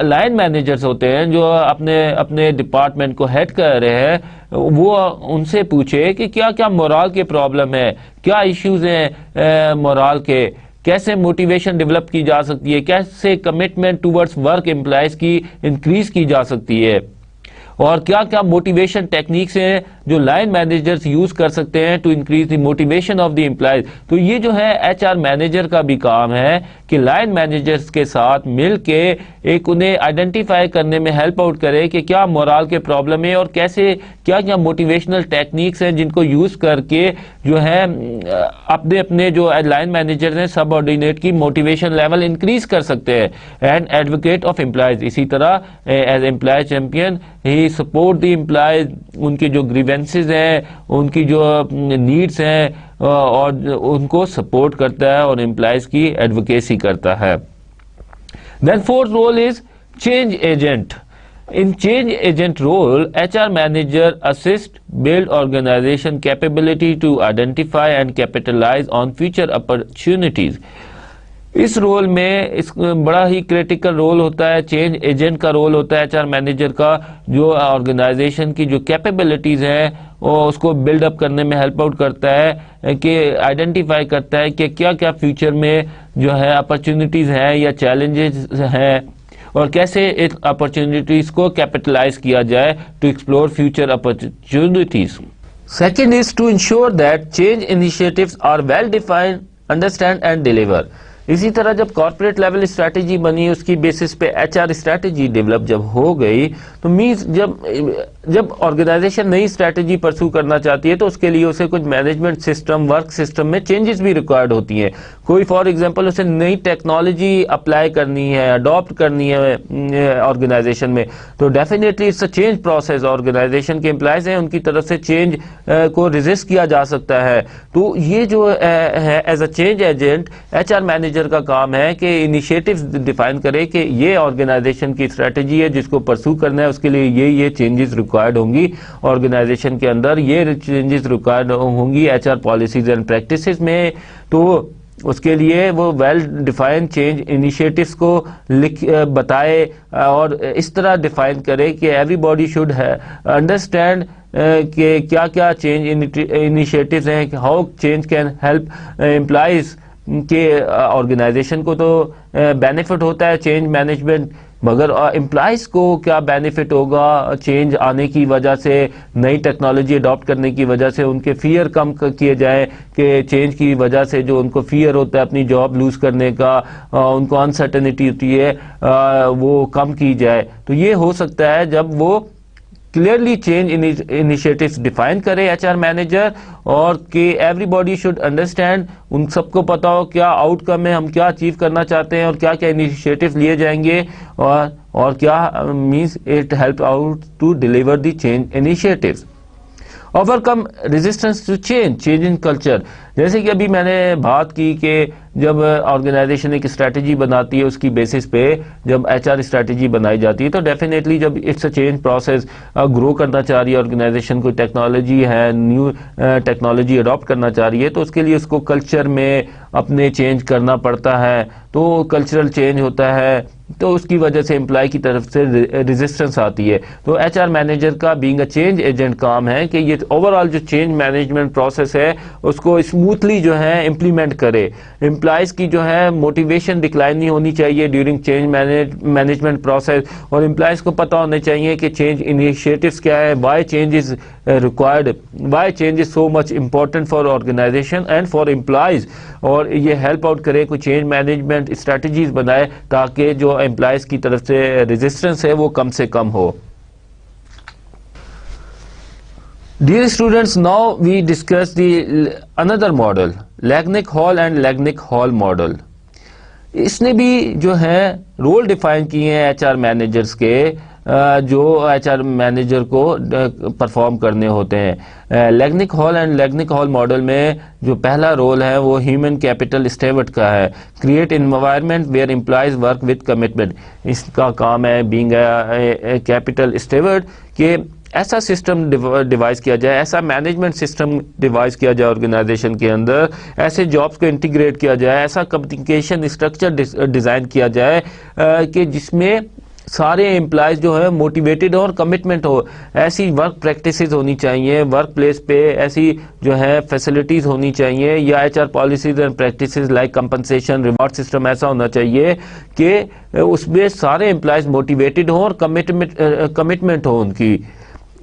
لائن مینیجرز ہوتے ہیں جو اپنے ڈپارٹمنٹ کو ہیڈ کر رہے ہیں، وہ ان سے پوچھے کہ کیا کیا مورال کے پرابلم ہے، کیا ایشوز ہیں مورال کے، کیسے موٹیویشن ڈیولپ کی جا سکتی ہے، کیسے کمٹمنٹ ٹورڈز ورک امپلائیز کی انکریز کی جا سکتی ہے، اور کیا کیا موٹیویشن ٹیکنیکس ہیں جو لائن مینیجرز یوز کر سکتے ہیں to increase the motivation of the employees. تو یہ جو ہے ایچ آر مینیجر کا بھی کام ہے کہ لائن مینیجرز کے ساتھ مل کے ایک انہیں آئیڈینٹیفائی کرنے میں ہیلپ آؤٹ کرے کہ کیا مورال کے پرابلم ہے اور کیسے کیا کیا موٹیویشنل ٹیکنیکس ہیں جن کو یوز کر کے جو ہے اپنے جو لائن مینیجر ہیں سب آرڈینیٹ کی موٹیویشن لیول انکریز کر سکتے ہیں. اینڈ ایڈوکیٹ آف امپلائیز, اسی طرح as employee champion he support the employees, ان کی جو گریونسز ہیں, ان کی جو نیڈس ہیں اور ان کو سپورٹ کرتا ہے اور امپلائیز کی ایڈوکیسی کرتا ہے. Then fourth role is change agent. In change agent role, HR manager assist build organization capability to identify and capitalize on future opportunities. اس رول میں اس بڑا ہی کریٹیکل رول ہوتا ہے, چینج ایجنٹ کا رول ہوتا ہے ایچ آر مینیجر کا, جو آرگنائزیشن کی جو کیپیبلٹیز ہیں اور اس کو بلڈ اپ کرنے میں ہیلپ آؤٹ کرتا ہے, کہ آئیڈینٹیفائی کرتا ہے کہ کیا کیا فیوچر میں جو ہے اپرچونٹیز ہیں یا چیلنجز ہیں اور کیسے ایک اپرچونٹیز کو کیپٹلائز کیا جائے to explore future opportunities. Second is to ensure that change initiatives are well defined, understand and deliver. اسی طرح جب کارپوریٹ لیول اسٹریٹجی بنی, اس کی بیسس پہ ایچ آر اسٹریٹجی ڈیولپ جب ہو گئی, تو مینس جب آرگنائزیشن نئی اسٹریٹجی پرسو کرنا چاہتی ہے تو اس کے لیے اسے کچھ مینجمنٹ سسٹم, ورک سسٹم میں چینجز بھی ریکوائرڈ ہوتی ہیں. کوئی فار ایگزامپل اسے نئی ٹیکنالوجی اپلائی کرنی ہے, اڈاپٹ کرنی ہے آرگنائزیشن میں, تو definitely it's a change process. Organization کے امپلائیز ہیں ان کی طرف سے چینج کو ریزسٹ کیا جا سکتا ہے. تو یہ جو ہے as a change agent H R manager کا کام ہے کہ انیشیٹوز ڈیفائن کرے کہ یہ آرگنائزیشن کی اسٹریٹجی ہے جس کو پرسو کرنا ہے, اس کے لیے یہ چینجز ریکوائرڈ ہوں گی آرگنائزیشن کے اندر, یہ چینجز ریکوائرڈ ہوں گی H R policies and practices میں. تو اس کے لیے وہ ویل ڈیفائن چینج انیشیٹوز کو بتائے اور اس طرح ڈیفائن کرے کہ ایوری باڈی شوڈ انڈرسٹینڈ کہ کیا کیا چینج انیشیٹوز ہیں, how change can help employees. کہ آرگنائزیشن کو تو بینیفٹ ہوتا ہے چینج مینجمنٹ, مگر امپلائیز کو کیا بینیفٹ ہوگا چینج آنے کی وجہ سے, نئی ٹیکنالوجی اڈاپٹ کرنے کی وجہ سے ان کے فیئر کم کیے جائیں, کہ چینج کی وجہ سے جو ان کو فیئر ہوتا ہے اپنی جاب لوز کرنے کا, ان کو انسرٹنٹی ہوتی ہے, وہ کم کی جائے. تو یہ ہو سکتا ہے جب وہ کلیئرلی چینج انیشیٹوز ڈیفائن کرے ایچ آر مینیجر, اور کہ ایوری باڈی شوڈ انڈرسٹینڈ, ان سب کو پتا ہو کیا آؤٹ کم ہے, ہم کیا اچیو کرنا چاہتے ہیں اور کیا کیا انیشیٹوز لیے جائیں گے, اور کیا means it help out to deliver the change initiatives. Overcome resistance to change in culture. جیسے کہ ابھی میں نے بات کی کہ جب آرگنائزیشن ایک اسٹریٹجی بناتی ہے, اس کی بیسس پہ جب ایچ آر اسٹریٹجی بنائی جاتی ہے, تو ڈیفینیٹلی جب اٹس اے چینج پروسیس, گرو کرنا چاہ رہی ہے آرگنائزیشن, کوئی ٹیکنالوجی ہے, نیو ٹیکنالوجی اڈاپٹ کرنا چاہ رہی ہے, تو اس کے لیے اس کو کلچر میں اپنے چینج کرنا پڑتا ہے. تو کلچرل چینج ہوتا ہے, تو اس کی وجہ سے امپلائی کی طرف سے ریزسٹنس آتی ہے. تو ایچ آر مینیجر کا بینگ اے چینج ایجنٹ کام ہے کہ یہ اوور آل جو چینج مینجمنٹ پروسیس ہے اس کو اسموتھلی جو ہے امپلیمنٹ کرے. امپلائیز کی جو ہے موٹیویشن ڈکلائن نہیں ہونی چاہیے ڈیورنگ چینج مینجمنٹ پروسیس, اور امپلائیز کو پتہ ہونا چاہیے کہ چینج انیشیٹوز کیا ہے, why change is required, why change is so much important for organization and for employees. اور یہ ہیلپ آؤٹ کرے, کوئی چینج مینجمنٹ اسٹریٹجیز بنائے تاکہ جو امپلائیز کی طرف سے ریزسٹنس ہے وہ کم سے کم ہو. Dear students, now we discuss the another model, Lagnick Hall and Lagnick Hall model. اس نے بھی جو ہے رول ڈیفائن کیے ہیں ایچ آر مینیجرز کے, جو ایچ آر مینیجر کو پرفارم کرنے ہوتے ہیں. لیگنک Hall and Lengnick Hall model میں جو پہلا رول ہے وہ ہیومن کیپٹل اسٹیورڈ کا ہے, create environment where employees work with commitment. اس کا کام ہے بینگ اے کیپٹل اسٹیورڈ کہ ایسا سسٹم ڈیوائز کیا جائے, ایسا مینجمنٹ سسٹم ڈیوائز کیا جائے آرگنائزیشن کے اندر, ایسے جابس کو انٹیگریٹ کیا جائے, ایسا کمیونیکیشن اسٹرکچر ڈیزائن کیا جائے کہ جس میں سارے امپلائیز جو ہے موٹیویٹڈ ہو اور کمٹمنٹ ہو. ایسی ورک پریکٹسز ہونی چاہیے ورک پلیس پہ, ایسی جو ہے فیسلٹیز ہونی چاہیے, یا H R policies and practices like compensation reward system ایسا ہونا چاہیے کہ اس میں سارے امپلائیز موٹیویٹڈ ہوں اور کمٹمنٹ ہو ان کی.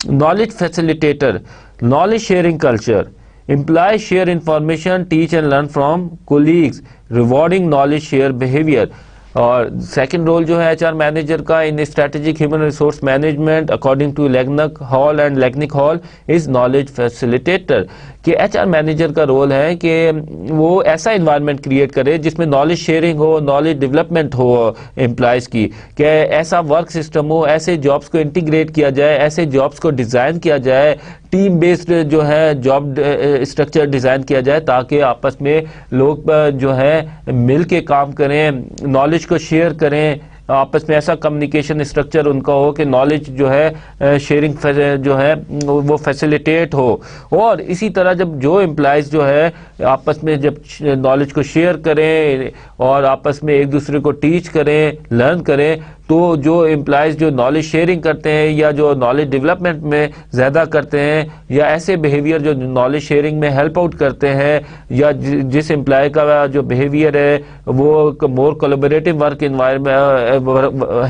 knowledge facilitator, knowledge sharing culture. Employees share information, teach and learn from colleagues, rewarding knowledge share behavior. اور سیکنڈ رول جو ہے ایچ آر مینیجر کا in strategic human resource management according to Lengnick Hall and Lengnick Hall is knowledge facilitator. کہ H R manager کا role ہے کہ وہ ایسا انوائرمنٹ کریٹ کرے جس میں نالج شیئرنگ ہو, نالج ڈیولپمنٹ ہو امپلائز کی, کہ ایسا ورک سسٹم ہو, ایسے جابس کو انٹیگریٹ کیا جائے, ایسے جابس کو ڈیزائن کیا جائے, ٹیم بیسڈ جو ہے جاب اسٹرکچر ڈیزائن کیا جائے تاکہ آپس میں لوگ جو ہے مل کے کام کریں, نالج کو شیئر کریں, آپس میں ایسا کمیونیکیشن اسٹرکچر ان کا ہو کہ نالج جو ہے شیئرنگ جو ہے وہ فیسیلیٹیٹ ہو. اور اسی طرح جب جو امپلائز جو ہے آپس میں جب نالج کو شیئر کریں اور آپس میں ایک دوسرے کو ٹیچ کریں, لرن کریں, تو جو امپلائز جو نالج شیئرنگ کرتے ہیں یا جو نالج ڈیولپمنٹ میں زیادہ کرتے ہیں یا ایسے بیہیویئر جو نالج شیئرنگ میں ہیلپ آؤٹ کرتے ہیں, یا جس امپلائی کا جو بیہیویئر ہے وہ مور کولیبریٹو ورک انوائرمنٹ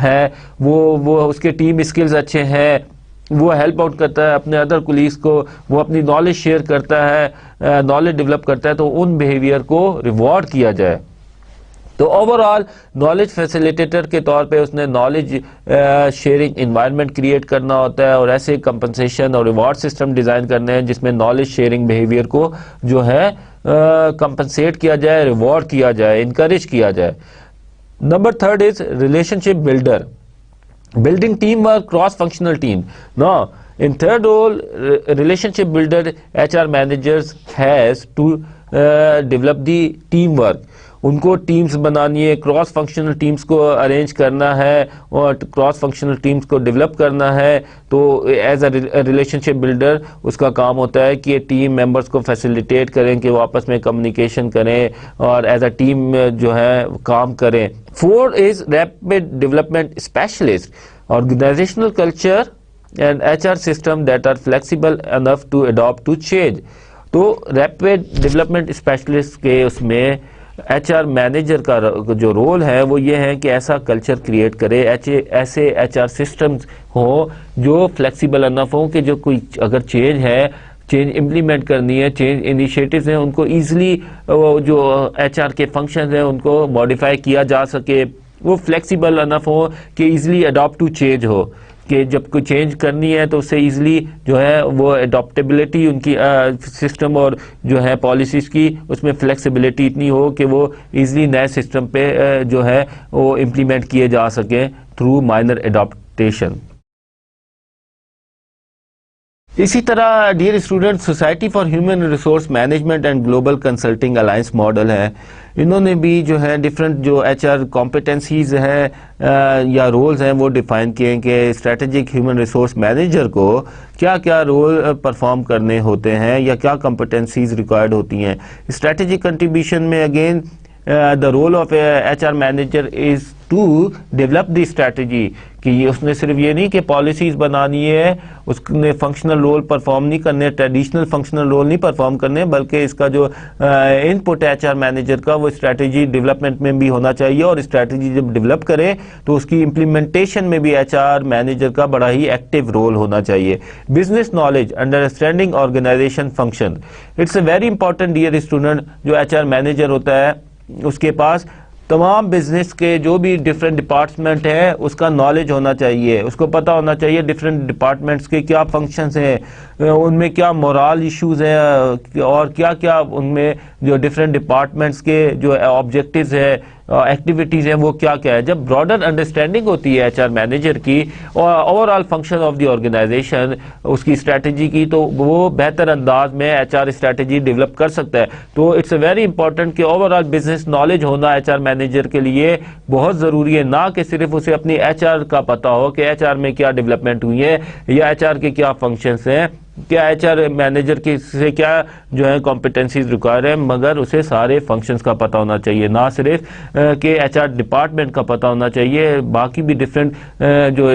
ہے, وہ اس کے ٹیم اسکلز اچھے ہیں, وہ ہیلپ آؤٹ کرتا ہے اپنے ادر کولیگس کو, وہ اپنی نالج شیئر کرتا ہے, نالج ڈیولپ کرتا ہے, تو ان بیہیویئر کو ریوارڈ کیا جائے. تو اوور آل نالج فیسیلیٹیٹر کے طور پہ اس نے نالج شیئرنگ انوائرمنٹ کریٹ کرنا ہوتا ہے اور ایسے کمپنسیشن اور ریوارڈ سسٹم ڈیزائن کرنے ہیں جس میں نالج شیئرنگ بیہیویئر کو جو ہے کمپنسیٹ کیا جائے, ریوارڈ کیا جائے, انکریج کیا جائے. Number third is relation ship builder, building teamwork, cross-functional team. Now, in third role, relationship builder, HR managers has to develop the teamwork. ان کو ٹیمز بنانی ہے, کراس فنکشنل ٹیمز کو ارینج کرنا ہے اور کراس فنکشنل ٹیمز کو develop کرنا ہے. تو as a relationship builder اس کا کام ہوتا ہے کہ ٹیم ممبرس کو فیسیلیٹیٹ کریں کہ وہ آپس میں کمیونیکیشن کریں اور ایز اے ٹیم جو ہے کام کریں. Four is rapid development specialist, organizational culture and H R system that are flexible enough to adapt to change. تو ریپڈ ڈیولپمنٹ اسپیشلسٹ کے اس میں ایچ آر مینیجر کا جو رول ہے وہ یہ ہے کہ ایسا کلچر کریٹ کرے, ایسے ایچ آر سسٹمز ہوں جو فلیکسیبل انف ہوں کہ جو کوئی اگر چینج ہے, چینج امپلیمنٹ کرنی ہے, چینج انیشیٹوز ہیں, ان کو ایزلی جو ایچ آر کے فنکشنز ہیں ان کو ماڈیفائی کیا جا سکے. وہ فلیکسیبل انف ہو کہ ایزلی اڈاپٹ ٹو چینج ہو, کہ جب کوئی چینج کرنی ہے تو اس سے ایزلی جو ہے وہ اڈاپٹیبلٹی ان کی سسٹم اور جو ہے پالیسیز کی اس میں فلیکسیبلٹی اتنی ہو کہ وہ ایزلی نئے سسٹم پہ جو ہے وہ امپلیمنٹ کیے جا سکیں تھرو مائنر اڈاپٹیشن. اسی طرح dear student, society for human resource management and global consulting alliance model ہے, انہوں نے بھی جو ہے ڈفرینٹ جو ایچ آر کمپیٹنسیز ہیں یا رولز ہیں وہ ڈیفائن کیے کہ اسٹریٹجک ہیومن ریسورس مینیجر کو کیا کیا رول پرفارم کرنے ہوتے ہیں یا کیا کمپیٹنسیز ریکوائرڈ ہوتی ہیں. اسٹریٹجک کنٹریبیوشن میں again the role of a HR manager is to develop the strategy, کہ اس نے صرف یہ نہیں کہ پالیسیز بنانی ہے, اس نے فنکشنل رول پرفارم نہیں کرنے, ٹریڈیشنل فنکشنل رول نہیں پرفارم کرنے, بلکہ اس کا جو ان پٹ ایچ آر مینیجر کا وہ اسٹریٹجی ڈیولپمنٹ میں بھی ہونا چاہیے, اور اسٹریٹجی جب ڈیولپ کرے تو اس کی امپلیمنٹیشن میں بھی ایچ آر مینیجر کا بڑا ہی ایکٹیو رول ہونا چاہیے. Business knowledge, understanding organization function, it's a very important dear student. جو ایچ آر مینیجر ہوتا ہے اس کے پاس تمام بزنس کے جو بھی ڈفرینٹ ڈپارٹمنٹ ہیں اس کا نالج ہونا چاہیے, اس کو پتہ ہونا چاہیے ڈفرینٹ ڈپارٹمنٹس کے کیا فنکشنز ہیں, ان میں کیا مورال ایشوز ہیں اور کیا کیا ان میں جو ڈفرینٹ ڈپارٹمنٹس کے جو آبجیکٹیوز ہیں, ایکٹیویٹیز ہیں, وہ کیا کیا ہے. جب براڈر انڈرسٹینڈنگ ہوتی ہے ایچ آر مینیجر کی اور overall function of the organization اس کی اسٹریٹجی کی, تو وہ بہتر انداز میں ایچ آر اسٹریٹجی ڈیولپ کر سکتا ہے. تو اٹس اے ویری امپورٹنٹ کہ اوور آل بزنس نالج ہونا ایچ آر مینیجر کے لیے بہت ضروری ہے, نہ کہ صرف اسے اپنی ایچ آر کا پتہ ہو کہ ایچ آر میں کیا ڈیولپمنٹ ہوئی ہے یا ایچ آر کے کیا فنکشنز ہیں, کیا ایچ آر مینیجر کے سے کیا جو ہے کمپیٹنسیز ریکوائر ہیں, مگر اسے سارے فنکشنز کا پتہ ہونا چاہیے, نہ صرف کہ ایچ آر ڈپارٹمنٹ کا پتہ ہونا چاہیے, باقی بھی ڈفرینٹ جو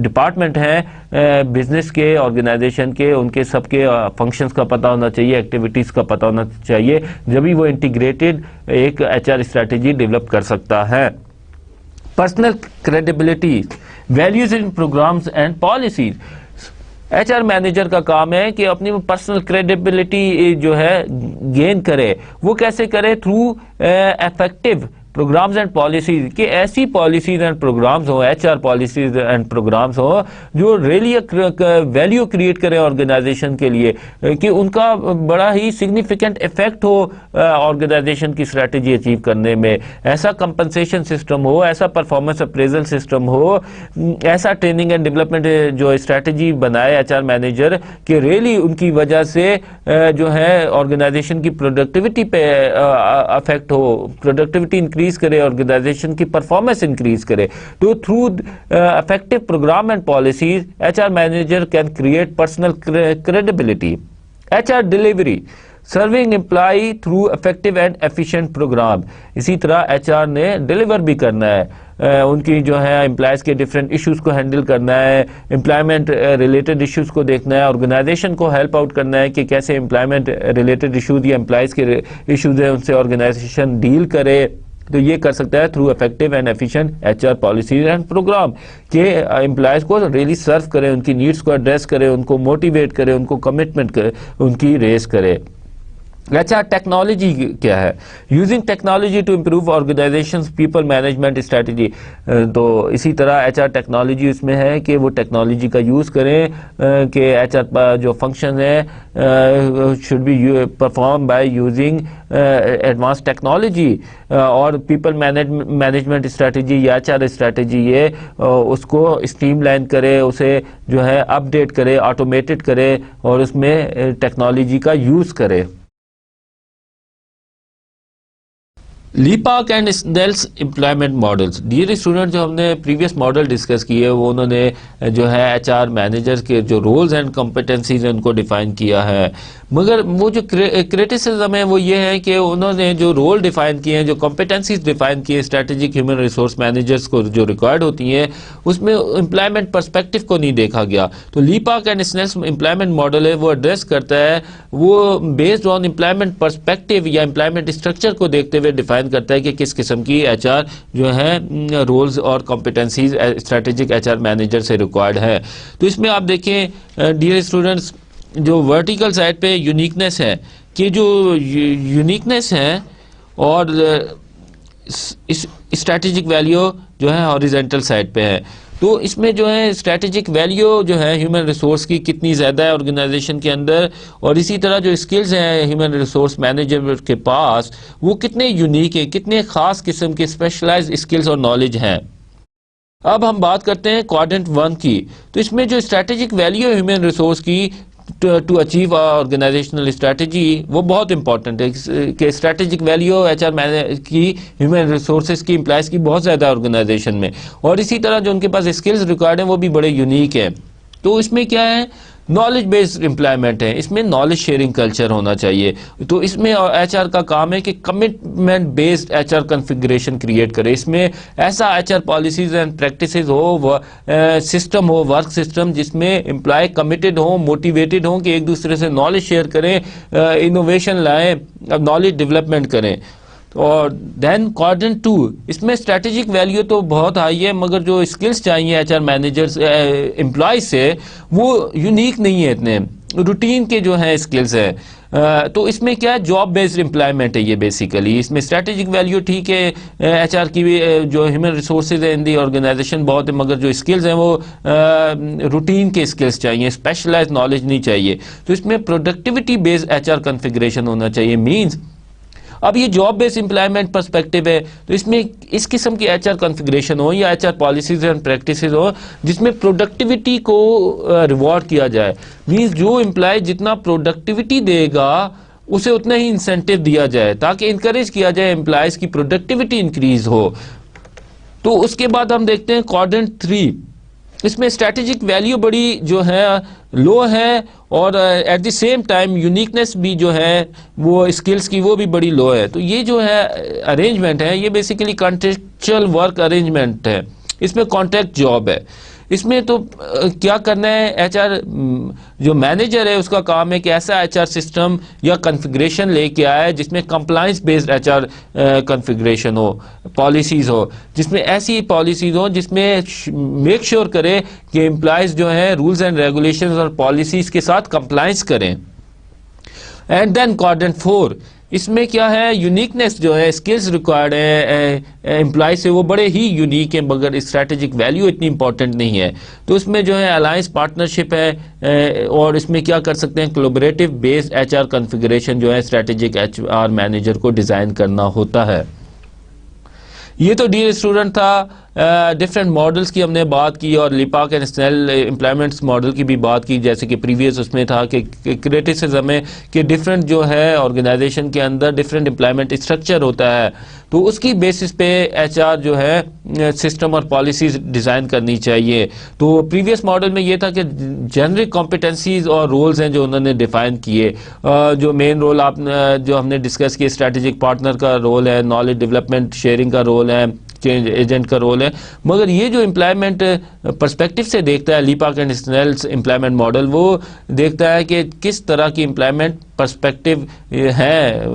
ڈپارٹمنٹ ہیں بزنس کے, آرگنائزیشن کے, ان کے سب کے فنکشنز کا پتہ ہونا چاہیے, ایکٹیویٹیز کا پتہ ہونا چاہیے, جبھی وہ انٹیگریٹڈ ایک ایچ آر اسٹریٹجی ڈیولپ کر سکتا ہے. Personal credibility, values in programs and policies. H R manager کا کام ہے کہ اپنی پرسنل کریڈیبلٹی جو ہے گین کرے. وہ کیسے کرے؟ Through effective programs and policies, کہ ایسی پالیسیز اینڈ پروگرامز ہوں، H R policies and programs ہوں جو ریلی ویلیو کریٹ کریں آرگنائزیشن کے لیے، کہ ان کا بڑا ہی سگنیفیکنٹ افیکٹ ہو آرگنائزیشن کی اسٹریٹجی اچیو کرنے میں. ایسا کمپنسیشن سسٹم ہو، ایسا پرفارمنس اپریزل سسٹم ہو، ایسا ٹریننگ اینڈ ڈیولپمنٹ جو اسٹریٹجی بنائے ایچ آر مینیجر کہ ریلی ان کی وجہ سے جو ہے آرگنائزیشن کی پروڈکٹیوٹی پہ افیکٹ ہو، پروڈکٹیوٹی انکریز کرے، آرگنائزیشن کی پرفارمنس انکریز کرے. تو through effective program and policies H R manager can create personal credibility. H R delivery, serving employee through effective and efficient program. اسی طرح ایچ آر نے deliver بھی کرنا ہے، ان کی جو ہے امپلائز کے ڈفرینٹ ایشوز کو ہینڈل کرنا ہے، امپلائمنٹ ریلیٹڈ ایشوز کو دیکھنا ہے، آرگنائزیشن کو ہیلپ آؤٹ کرنا ہے کہ کیسے امپلائمنٹ ریلیٹڈ ایشوز یا امپلائز کے ایشوز ہیں ان سے آرگنائزیشن ڈیل کرے. تو یہ کر سکتا ہے through effective and efficient H R policies and program, کہ امپلائز کو ریلی سرو کرے، ان کی نیڈس کو ایڈریس کرے، ان کو موٹیویٹ کرے، ان کو کمٹمنٹ ان کی ریز کرے. اچھا، ٹیکنالوجی کیا ہے؟ Using technology to improve organizations people management strategy. تو اسی طرح ایچ آر ٹیکنالوجی اس میں ہے کہ وہ ٹیکنالوجی کا یوز کریں کہ ایچ آر جو فنکشن ہے should be perform by using advance technology, اور پیپل مینجمنٹ اسٹریٹجی یا ایچ آر اسٹریٹجی یہ اس کو اسٹریم لائن کرے، اسے جو ہے اپ ڈیٹ کرے، آٹومیٹڈ کرے، اور اس میں ٹیکنالوجی کا یوز کرے. Lepak and Snell's employment models. Dear student, جو ہم نے پریویس ماڈل ڈسکس کیے وہ انہوں نے جو ہے ایچ آر مینیجر کے جو رولز اینڈ کمپیٹنسیز ہیں ان کو ڈیفائن کیا ہے، مگر وہ جو کریٹیسزم ہے وہ یہ ہے کہ انہوں نے جو رول ڈیفائن کیے ہیں، جو کمپیٹنسیز ڈیفائن کیے اسٹریٹجک ہیومن ریسورس مینیجرس کو جو ریکوائرڈ ہوتی ہیں، اس میں امپلائمنٹ پرسپیکٹو کو نہیں دیکھا گیا. تو لیپاک اینڈ اسنیلس امپلائمنٹ ماڈل ہے وہ ایڈریس کرتا ہے، وہ بیسڈ آن امپلائمنٹ پرسپیکٹو یا امپلائمنٹ اسٹرکچر کو دیکھتے ہوئے ڈیفائن کرتا ہے کہ کس قسم کی ایچ آر جو ہے رولز اور competencies strategic H R manager سے ریکوائرڈ ہے. تو اس میں آپ دیکھیں ڈیئر اسٹوڈنٹس، جو ورٹیکل سائڈ پہ یونیکنیس ہے، کہ جو یونیکنیس ہے اور اسٹریٹجک ویلیو جو ہے ہاریزونٹل سائڈ پہ ہے. تو اس میں جو ہے اسٹریٹجک ویلیو جو ہے ہیومن ریسورس کی کتنی زیادہ ہے آرگنائزیشن کے اندر، اور اسی طرح جو اسکلز ہیں ہیومن ریسورس مینیجر کے پاس وہ کتنے یونیک ہیں، کتنے خاص قسم کے اسپیشلائز اسکلز اور نالج ہیں. اب ہم بات کرتے ہیں کوارڈنٹ 1 کی. تو اس میں جو اسٹریٹجک ویلیو ہیومن ریسورس کی ٹو اچیو آرگنائزیشنل اسٹریٹجی وہ بہت امپورٹنٹ ہے، کہ اسٹریٹجک ویلیو ایچ آر کی ہیومن ریسورسز کی امپلائز کی بہت زیادہ آرگنائزیشن میں، اور اسی طرح جو ان کے پاس اسکلز ریکوائرڈ ہیں وہ بھی بڑے یونیک ہیں. تو اس میں کیا ہے؟ نالج بیسڈ امپلائمنٹ ہے، اس میں نالج شیئرنگ کلچر ہونا چاہیے. تو اس میں ایچ آر کا کام ہے کہ commitment based H R configuration create کرے. اس میں ایسا H R policies and practices ہو، سسٹم ہو، ورک سسٹم جس میں امپلائی کمیٹڈ ہوں، موٹیویٹڈ ہوں، کہ ایک دوسرے سے نالج شیئر کریں، انوویشن لائیں، نالج ڈیولپمنٹ کریں. اور دین کوارڈنٹ 2، اس میں اسٹریٹجک ویلیو تو بہت ہائی ہے، مگر جو اسکلز چاہیے ایچ آر مینیجرز امپلائیز سے وہ یونیک نہیں ہے اتنے، روٹین کے جو ہیں اسکلز ہیں. تو اس میں کیا ہے؟ جاب بیسڈ امپلائمنٹ ہے یہ بیسیکلی. اس میں اسٹریٹجک ویلیو ٹھیک ہے، ایچ آر کی بھی جو ہیومن ریسورسز ہیں ان دی آرگنائزیشن بہت ہے، مگر جو اسکلز ہیں وہ روٹین کے اسکلز چاہیے، اسپیشلائز نالج نہیں چاہیے. تو اس میں productivity based H R configuration ہونا چاہیے. مینز اب یہ جاب بیس امپلائمنٹ پرسپیکٹو ہے، تو اس میں اس قسم کی ایچ آر کنفیگریشن ہو یا H R policies and practices ہو جس میں پروڈکٹیوٹی کو ریوارڈ کیا جائے. مینز جو امپلائی جتنا پروڈکٹیوٹی دے گا اسے اتنا ہی انسینٹیو دیا جائے، تاکہ انکریج کیا جائے امپلائیز کی پروڈکٹیوٹی انکریز ہو. تو اس کے بعد ہم دیکھتے ہیں کوارڈنٹ 3. اس میں اسٹریٹجک ویلیو بڑی جو ہے لو ہے، اور at the same time uniqueness بھی جو ہے وہ اسکلز کی وہ بھی بڑی لو ہے. تو یہ جو ہے ارینجمنٹ ہے یہ بیسیکلی کانٹریکچوئل ورک ارینجمنٹ ہے. اس میں کانٹریکٹ جاب ہے. اس میں تو کیا کرنا ہے، ایچ آر جو مینیجر ہے اس کا کام ہے کہ ایسا ایچ آر سسٹم یا کنفیگریشن لے کے آئے جس میں compliance based H R configuration ہو، پالیسیز ہو، جس میں ایسی پالیسیز ہوں جس میں میک شیور کرے کہ امپلائیز جو ہیں رولز اینڈ ریگولیشنز اور پالیسیز کے ساتھ کمپلائنس کریں. اینڈ دین کوارڈرنٹ 4، اس میں کیا ہے، یونیکنیس جو ہے، اسکلز ریکوائرڈ ہیں امپلائی سے، وہ بڑے ہی یونیک ہیں مگر اسٹریٹجک ویلیو اتنی امپورٹنٹ نہیں ہے. تو اس میں جو ہے الائنس پارٹنرشپ ہے، اور اس میں کیا کر سکتے ہیں، collaborative based H R configuration جو ہے اسٹریٹجک ایچ آر مینیجر کو ڈیزائن کرنا ہوتا ہے. یہ تو ڈیئر اسٹوڈنٹ تھا ڈفرینٹ ماڈلز کی ہم نے بات کی، اور Lepak and Snell employments model کی بھی بات کی، جیسے کہ پریویس اس میں تھا کہ کریٹیسزم ہے کہ ڈفرینٹ جو ہے آرگنائزیشن کے اندر ڈفرینٹ امپلائمنٹ اسٹرکچر ہوتا ہے، تو اس کی بیسس پہ ایچ آر جو ہے سسٹم اور پالیسیز ڈیزائن کرنی چاہیے. تو پریویس ماڈل میں یہ تھا کہ جنرک کمپیٹنسیز اور رولز ہیں جو انہوں نے ڈیفائن کیے. جو مین رول جو ہم نے ڈسکس کیے، اسٹریٹجک پارٹنر کا رول ہے، نالج ڈیولپمنٹ شیئرنگ کا رول ہے، چینج ایجنٹ کا رول ہے. مگر یہ جو امپلائمنٹ پرسپیکٹو سے دیکھتا ہے لیپاک اینڈ اسنیلز امپلائمنٹ ماڈل، وہ دیکھتا ہے کہ کس طرح کی امپلائمنٹ پرسپیکٹو ہے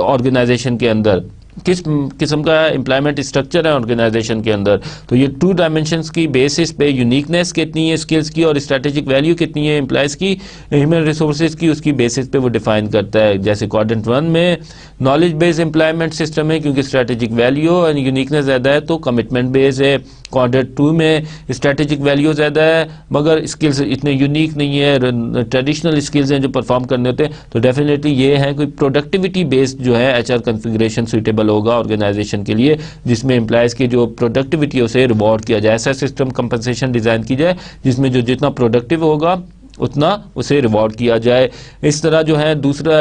آرگنائزیشن کے اندر، کس قسم کا امپلائمنٹ اسٹرکچر ہے آرگنائزیشن کے اندر. تو یہ 2 ڈائمنشنز کی بیسس پہ یونیکنیس کتنی ہے اسکلز کی، اور اسٹریٹجک ویلیو کتنی ہے امپلائیز کی، ہیومن ریسورسز کی، اس کی بیسس پہ وہ ڈیفائن کرتا ہے. جیسے کوارڈرنٹ 1 میں نالج بیس امپلائمنٹ سسٹم ہے کیونکہ اسٹریٹجک ویلیو اور یونیکنیس زیادہ ہے، تو کمٹمنٹ بیس ہے. کوارڈرنٹ 2 میں اسٹریٹجک ویلیو زیادہ ہے مگر اسکلز اتنے یونیک نہیں ہے، ٹریڈیشنل اسکلز ہیں جو پرفارم کرنے ہوتے ہیں. تو ڈیفینیٹلی یہ ہے کوئی پروڈکٹیوٹی بیسڈ جو ہے ایچ آر کنفیگریشن سوٹیبل ہوگا آرگنائزیشن کے لیے، جس میں امپلائیز کی جو پروڈکٹیوٹی اسے ریوارڈ کیا جائے. ایسا سسٹم کمپنسیشن ڈیزائن کی جائے جس میں جو جتنا پروڈکٹیو ہوگا اتنا اسے ریوارڈ کیا جائے. اس طرح جو ہے دوسرا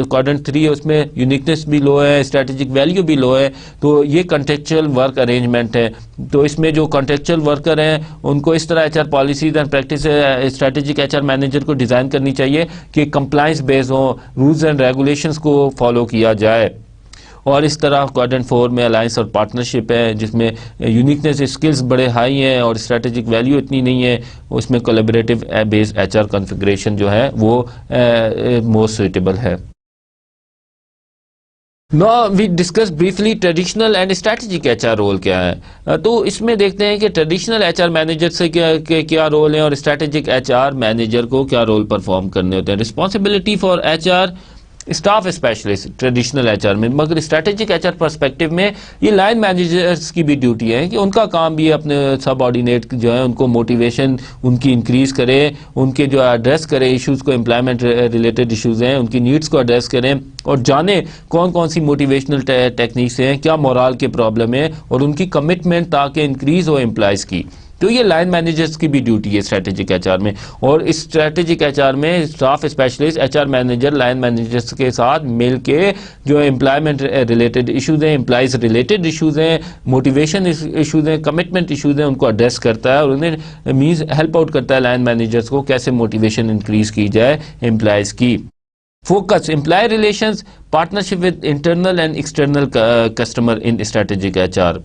کوارڈرنٹ 3 ہے، اس میں یونیکنیس بھی لو ہے، اسٹریٹجک ویلیو بھی لو ہے. تو یہ کنٹیکچوئل ورک ارینجمنٹ ہے. تو اس میں جو کنٹیکچوئل ورکر ہیں ان کو اس طرح H R policies and practice strategic H R manager کو ڈیزائن کرنی چاہیے کہ کمپلائنس بیس ہوں، رولز اینڈ ریگولیشنز کو فالو کیا جائے. اور اس طرح کوارڈرنٹ 4 میں الائنس اور پارٹنرشپ ہے جس میں یونیکنیس اسکلز بڑے ہائی ہیں اور اسٹریٹجک ویلیو اتنی نہیں ہے، اس میں collaborative base H R configuration جو ہے وہ موسٹ سوٹیبل ہے. Now we discuss briefly traditional and strategic HR role کیا ہے. تو اس میں دیکھتے ہیں کہ ٹریڈیشنل ایچ آر مینیجر سے کیا رول ہے اور اسٹریٹجک ایچ آر مینیجر کو کیا رول پرفارم کرنے ہوتے ہیں. Responsibility for H R staff specialist traditional H R میں، مگر اسٹریٹجک ایچ آر پرسپیکٹو میں یہ لائن مینیجرز کی بھی ڈیوٹی ہے کہ ان کا کام بھی اپنے سب آرڈینیٹ جو ہے ان کو موٹیویشن ان کی انکریز کرے، ان کے جو ایڈریس کرے ایشوز کو، امپلائمنٹ ریلیٹڈ ایشوز ہیں ان کی نیڈس کو ایڈریس کریں، اور جانے کون کون سی موٹیویشنل ٹیکنیکس ہیں، کیا مورال کے پرابلم ہیں، اور ان کی کمٹمنٹ تاکہ انکریز ہو امپلائیز کی. تو یہ لائن مینیجرز کی بھی ڈیوٹی ہے اسٹریٹجک ایچ آر میں. اور اس اسٹریٹجک ایچ آر میں staff specialist H R manager line managers کے ساتھ مل کے جو امپلائمنٹ ریلیٹڈ ایشوز ہیں، امپلائیز ریلیٹڈ ایشوز ہیں، موٹیویشن ایشوز ہیں، کمٹمنٹ ایشوز ہیں، ان کو ایڈریس کرتا ہے اور انہیں مینز ہیلپ آؤٹ کرتا ہے لائن مینیجرز کو کیسے موٹیویشن انکریز کی جائے امپلائیز کی. Focus employee relations, partnership with internal and external customer in strategic H R.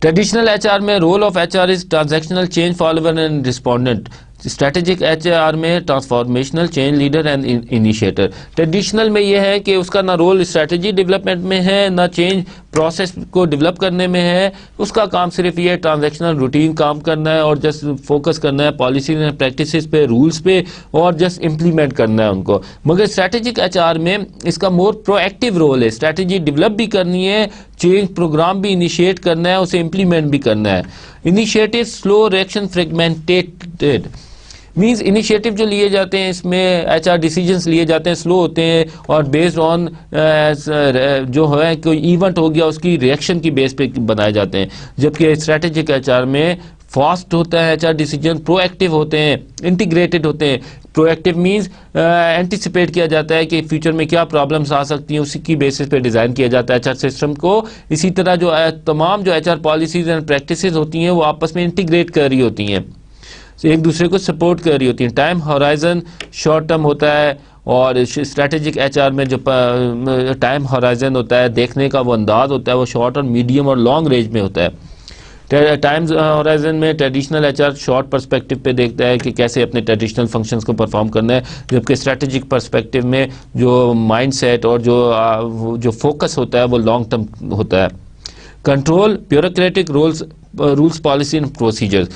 Traditional H R میں role of H R is transactional change follower and respondent. Strategic H R میں transformational change leader and initiator. Traditional میں یہ ہے کہ اس کا نہ role strategy development میں ہے نہ چینج پروسیس کو ڈیولپ کرنے میں ہے. اس کا کام صرف یہ ٹرانزیکشنل روٹین کام کرنا ہے اور جسٹ فوکس کرنا ہے پالیسیز اینڈ پریکٹسز پہ، رولز پہ، اور جسٹ امپلیمنٹ کرنا ہے ان کو. مگر اسٹریٹجک ایچ آر میں اس کا مور پرو ایکٹیو رول ہے، اسٹریٹجی ڈیولپ بھی کرنی ہے، چینج پروگرام بھی انیشیٹ کرنا ہے، اسے امپلیمنٹ بھی کرنا ہے. انیشیٹو سلو ریئیکشن فریگمنٹیڈ مینز انیشیٹو جو لیے جاتے ہیں اس میں ایچ آر ڈیسیجنس لیے جاتے ہیں، سلو ہوتے ہیں اور بیسڈ آن جو ہے کوئی ایونٹ ہو گیا اس کی ریئیکشن کی بیس پہ بنائے جاتے ہیں. جبکہ اسٹریٹجک ایچ آر میں فاسٹ ہوتا ہے H are decision, pro active ہوتے ہیں، انٹیگریٹڈ ہوتے ہیں. پرو ایکٹیو مینز اینٹیسپیٹ کیا جاتا ہے کہ فیوچر میں کیا پرابلمس آ سکتی ہیں، اسی کی بیسس پہ ڈیزائن کیا جاتا ہے ایچ آر سسٹم کو. اسی طرح جو تمام جو H R policies and practices ہوتی ہیں وہ آپس میں انٹیگریٹ کر رہی ہوتی ہیں، ایک دوسرے کو سپورٹ کر رہی ہوتی ہیں. ٹائم ہورائزن شارٹ ٹرم ہوتا ہے اور اسٹریٹجک ایچ آر میں جو ٹائم ہورائزن ہوتا ہے، دیکھنے کا وہ انداز ہوتا ہے وہ شارٹ اور میڈیم اور لانگ رینج میں ہوتا ہے. ٹائمز ہورائزن میں traditional H R short perspective پہ دیکھتا ہے کہ کیسے اپنے ٹریڈیشنل فنکشنز کو پرفارم کرنا ہے، جبکہ اسٹریٹجک پرسپیکٹو میں جو مائنڈ سیٹ اور جو فوکس ہوتا ہے وہ لانگ ٹرم ہوتا ہے. Control bureaucratic rules policy and procedures.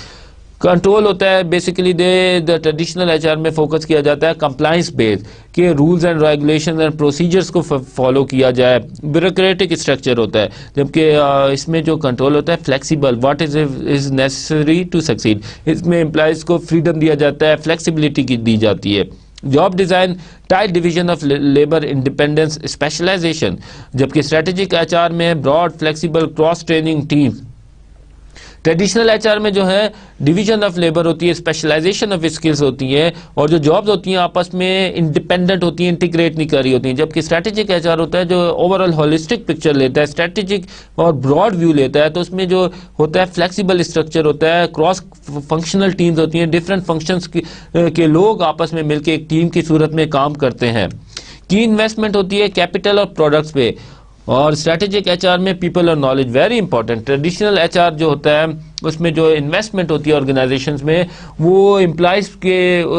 Control ہوتا ہے basically the traditional H R میں فوکس کیا جاتا ہے کمپلائنس بیس کہ rules and regulation and procedures کو فالو کیا جائے. بیوروکریٹک اسٹرکچر ہوتا ہے، جبکہ اس میں جو کنٹرول ہوتا ہے flexible, what is necessary to succeed. اس میں امپلائیز کو فریڈم دیا جاتا ہے، فلیکسیبلٹی دی جاتی ہے. Job design tight division of labour independence specialisation, جبکہ اسٹریٹجک ایچ آر میں broad flexible cross training team. Traditional H R میں جو ہے ڈویژن آف لیبر ہوتی ہے، اسپیشلائزیشن آف اسکلز ہوتی ہیں، اور جو جابز ہوتی ہیں آپس میں انڈیپینڈنٹ ہوتی ہیں، انٹیگریٹ نہیں کر رہی ہوتی ہیں. جبکہ اسٹریٹجک ایچ آر ہوتا ہے جو اوور آل ہولسٹک پکچر لیتا ہے، اسٹریٹجک اور براڈ ویو لیتا ہے. تو اس میں جو ہوتا ہے فلیکسیبل اسٹرکچر ہوتا ہے، کراس فنکشنل ٹیمز ہوتی ہیں، ڈفرینٹ فنکشنز کے لوگ آپس میں مل کے ایک ٹیم کی صورت میں کام کرتے ہیں. کی انویسٹمنٹ ہوتی ہے کیپٹل اور پروڈکٹس پہ. اور اسٹریٹجک ایچ آر میں پیپل اور knowledge very important. Traditional H R جو ہوتا ہے اس میں جو انویسٹمنٹ ہوتی ہے آرگنائزیشنز میں وہ امپلائز کے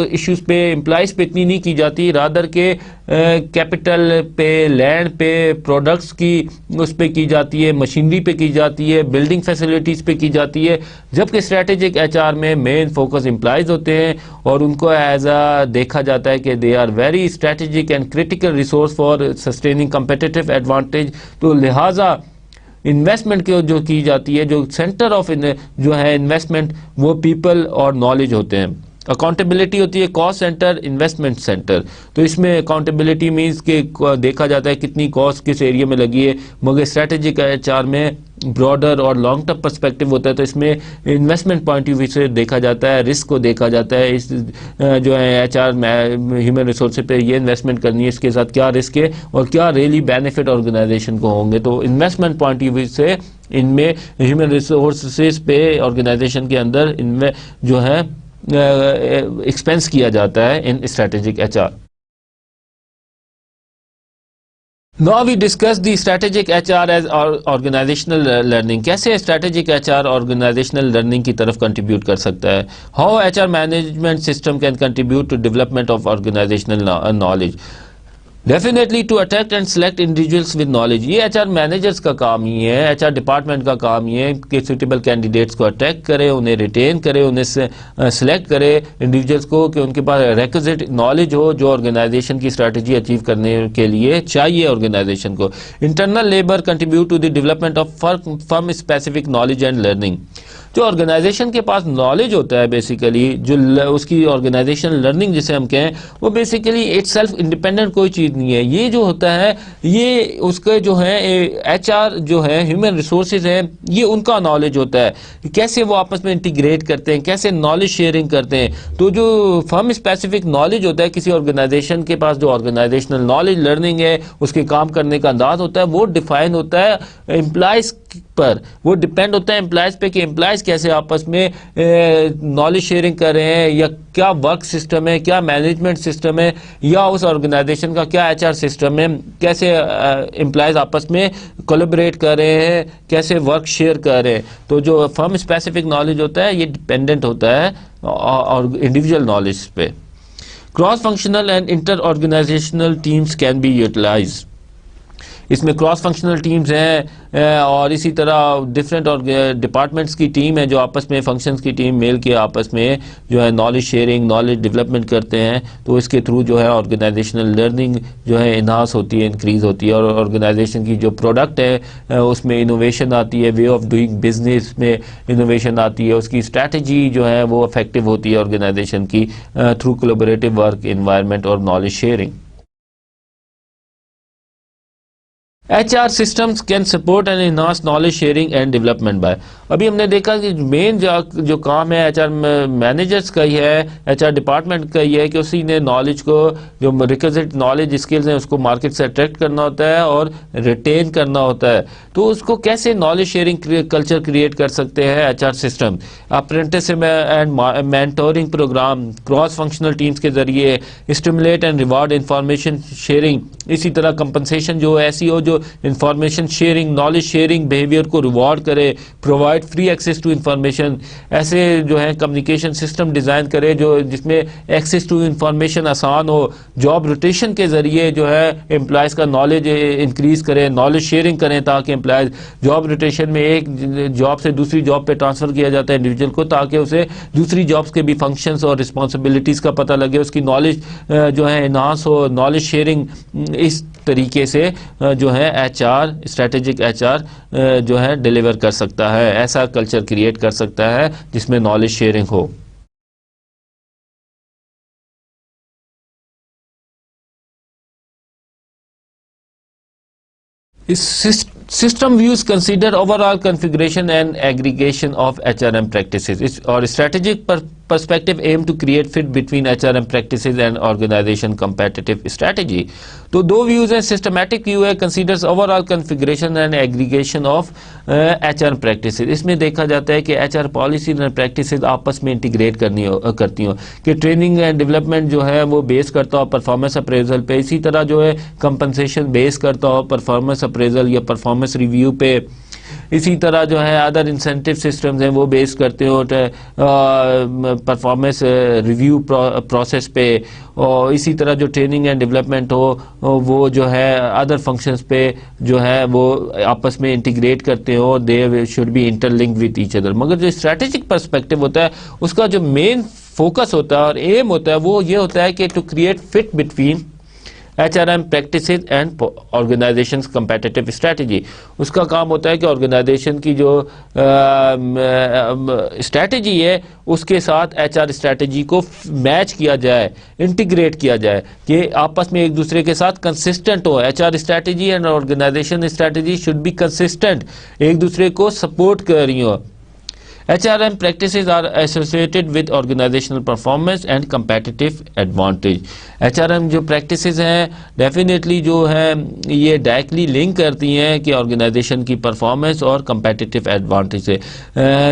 ایشوز پہ اتنی نہیں کی جاتی، رادر کے کیپٹل پہ، لینڈ پہ، پروڈکٹس کی اس پہ کی جاتی ہے، مشینری پہ کی جاتی ہے، بلڈنگ فیسلٹیز پہ کی جاتی ہے. جبکہ اسٹریٹجک ایچ آر میں مین فوکس امپلائز ہوتے ہیں اور ان کو ایز اے دیکھا جاتا ہے کہ they are very strategic and critical resource for sustaining competitive advantage. تو لہٰذا انویسٹمنٹ جو کی جاتی ہے، جو سینٹر آف جو ہے انویسٹمنٹ، وہ پیپل اور نالج ہوتے ہیں. اکاؤنٹیبلٹی ہوتی ہے کاسٹ سینٹر، انویسٹمنٹ سینٹر. تو اس میں اکاؤنٹیبلٹی مینس کہ دیکھا جاتا ہے کتنی کاسٹ کس ایریا میں لگی ہے، مگر اسٹریٹجک ایچ آر میں براڈر اور لانگ ٹرم پرسپیکٹو ہوتا ہے. تو اس میں انویسٹمنٹ پوائنٹ آف ویو سے دیکھا جاتا ہے، رسک کو دیکھا جاتا ہے. اس جو ہے ایچ آر ہیومن ریسورس پہ یہ انویسٹمنٹ کرنی ہے، اس کے ساتھ کیا رسک ہے اور کیا ریئلی بینیفٹ آرگنائزیشن کو ہوں گے. تو انویسٹمنٹ پوائنٹ آف ویو سے ان میں ہیومن ریسورسز پہ آرگنائزیشن کے اندر ان میں جو ہے ایکسپینس کیا جاتا ہے ان strategic H R. Now we discuss the strategic HR as organizational learning. کیسے strategic HR organizational learning کی طرف contribute کر سکتا ہے. How HR management system can contribute to development of organizational knowledge. Definitely to attract and select individuals with knowledge. یہ H R managers کا کام ہی ہے، ایچ آر ڈپارٹمنٹ کا کام ہی ہے کہ سوٹیبل کینڈیڈیٹس کو اٹریکٹ کرے، انہیں ریٹین کرے، انہیں سلیکٹ کرے انڈیویجولس کو کہ ان کے پاس ریکوزٹ نالج ہو جو آرگنائزیشن کی اسٹریٹجی اچیو کرنے کے لیے چاہیے آرگنائزیشن کو. Internal labour contribute to the development of firm specific knowledge and learning. جو آرگنائزیشن کے پاس نالج ہوتا ہے بیسیکلی، جو اس کی آرگنائزیشن لرننگ جسے ہم کہیں، وہ بیسیکلی اٹ سیلف انڈیپینڈنٹ کوئی چیز نہیں ہے. یہ جو ہوتا ہے یہ اس کے جو ہے ایچ آر جو ہے ہیومن ریسورسز ہیں، یہ ان کا نالج ہوتا ہے، کیسے وہ آپس میں انٹیگریٹ کرتے ہیں، کیسے نالج شیئرنگ کرتے ہیں. تو جو فرم اسپیسیفک نالج ہوتا ہے کسی آرگنائزیشن کے پاس، جو آرگنائزیشنل نالج لرننگ ہے، اس کے کام کرنے کا انداز ہوتا ہے، وہ ڈیفائن ہوتا ہے امپلائز پر. وہ ڈپینڈ ہوتا ہے امپلائز پہ کہ امپلائز کیسے آپس میں نالج شیئرنگ کر رہے ہیں، یا کیا ورک سسٹم ہے، کیا مینجمنٹ سسٹم ہے، یا اس آرگنائزیشن کا کیا ایچ آر سسٹم ہے، کیسے امپلائز آپس میں کولیبریٹ کر رہے ہیں، کیسے ورک شیئر کر رہے ہیں. تو جو فرم اسپیسیفک نالج ہوتا ہے یہ ڈپینڈنٹ ہوتا ہے انڈیویجول نالج پہ. Cross functional and inter organizational teams can be utilize. اس میں کراس فنکشنل ٹیمز ہیں اور اسی طرح ڈفرینٹ ڈپارٹمنٹس کی ٹیم ہے جو آپس میں فنکشنز کی ٹیم مل کے آپس میں جو ہے نالج شیئرنگ، نالج ڈیولپمنٹ کرتے ہیں. تو اس کے تھرو جو ہے آرگنائزیشنل لرننگ جو ہے انہانس ہوتی ہے، انکریز ہوتی ہے، اور آرگنائزیشن کی جو پروڈکٹ ہے اس میں انوویشن آتی ہے، وے آف ڈوئنگ بزنس میں انوویشن آتی ہے، اس کی اسٹریٹجی جو ہے وہ افیکٹو ہوتی ہے آرگنائزیشن کی تھرو کولیبریٹو ورک انوائرمنٹ اور knowledge sharing. H R systems can support and enhance knowledge sharing and development by. ابھی ہم نے دیکھا کہ مین جو کام ہے ایچ آر مینیجرس کا ہی ہے، ایچ آر ڈپارٹمنٹ کا ہی ہے کہ اسی نے نالج کو، جو ریکوزٹ نالج اسکلز ہیں، اس کو مارکیٹ سے اٹریکٹ کرنا ہوتا ہے اور ریٹین کرنا ہوتا ہے. تو اس کو کیسے نالج شیئرنگ کلچر کریٹ کر سکتے ہیں H R system. Apprenticeship and mentoring programme cross functional teams کے ذریعے، stimulate and reward information sharing. اسی طرح کمپنسیشن جو ایسی ہو جو جو information sharing, knowledge sharing behaviour کو ریوارڈ کرے، provide free access to information, ایسے جو ہے کمیونیکیشن سسٹم ڈیزائن کرے جو جس میں ایکسیس ٹو انفارمیشن آسان ہو، جاب روٹیشن کے ذریعے جو ہے امپلائز کا نالج انکریز کریں، نالج شیئرنگ کریں تاکہ امپلائز جاب روٹیشن میں ایک جاب سے دوسری جاب پہ ٹرانسفر کیا جاتا ہے انڈیویجول کو تاکہ اسے دوسری جابس کے بھی فنکشنز اور رسپانسبلٹیز کا پتہ لگے، اس کی نالج جو ہے انہانس ہو، نالج شیئرنگ اس طریقے سے جو ہے H R, strategic H R جو ہے ڈیلیور کر سکتا ہے، ایسا کلچر کریٹ کر سکتا ہے جس میں knowledge sharing who. System views consider overall configuration and aggregation of HRM practices. Or strategic perspective aim to create fit between HRM practices and organization competitive strategy. تو دو ویوز ہیں، سسٹمیٹک ویو ہے considers overall configuration and aggregation of HR practices. اس میں دیکھا جاتا ہے کہ HR policies and practices آپس میں انٹیگریٹ کرتی ہوں کہ ٹریننگ اینڈ ڈیولپمنٹ جو ہے وہ بیس کرتا ہو پرفارمنس اپریزل پہ، اسی طرح جو ہے کمپنسیشن بیس کرتا ہو پرفارمنس اپریزل یا پرفارمنس ریویو پہ، اسی طرح جو ہے ادر انسینٹیو سسٹمز ہیں وہ بیس کرتے ہو پرفارمنس ریویو پروسیس پہ، اور اسی طرح جو ٹریننگ اینڈ ڈیولپمنٹ ہو وہ جو ہے ادر فنکشنز پہ جو ہے وہ آپس میں انٹیگریٹ کرتے ہو، they should be inter link with each other. مگر جو اسٹریٹجک پرسپیکٹو ہوتا ہے اس کا جو مین فوکس ہوتا ہے اور ایم ہوتا ہے وہ یہ ہوتا ہے کہ to create fit between HRM practices and organization's competitive strategy. اس کا کام ہوتا ہے کہ آرگنائزیشن کی جو اسٹریٹجی ہے اس کے ساتھ HR اسٹریٹجی کو میچ کیا جائے، انٹیگریٹ کیا جائے کہ آپس میں ایک دوسرے کے ساتھ کنسسٹنٹ ہو۔ HR strategy and organisation strategy should be consistent, ایک دوسرے کو سپورٹ کر رہی ہو۔ HRM practices are associated with organizational performance and competitive advantage. HRM جو پریکٹسز ہیں ڈیفینیٹلی جو ہے یہ ڈائریکٹلی لنک کرتی ہیں کہ آرگنائزیشن کی پرفارمنس اور کمپیٹیٹیو ایڈوانٹیج سے،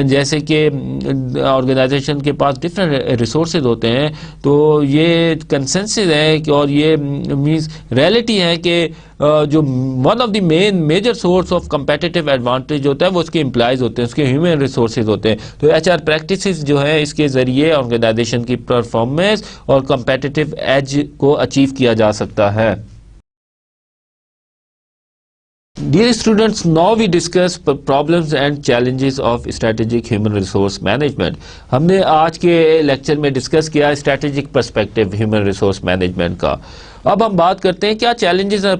جیسے کہ آرگنائزیشن کے پاس ڈفرینٹ ریسورسز ہوتے ہیں تو یہ کنسنسس ہے کہ اور یہ مینس ریئلٹی ہے کہ جو one of the major source of competitive advantage ہوتا ہے وہ اس کے امپلائز ہوتے ہیں، اس کے ہیومن ریسورسز ہوتے ہیں۔ تو ایچ آر پریکٹسز جو ہے اس کے ذریعے آرگنائزیشن کی پرفارمنس اور کمپیٹیٹیو ایج کو اچیو کیا جا سکتا ہے۔ Dear students, now we discuss problems and challenges of strategic human resource management. ہم نے آج کے لیکچر میں ڈسکس کیا strategic perspective human resource management کا۔ اب ہم بات کرتے ہیں کیا چیلنجز اور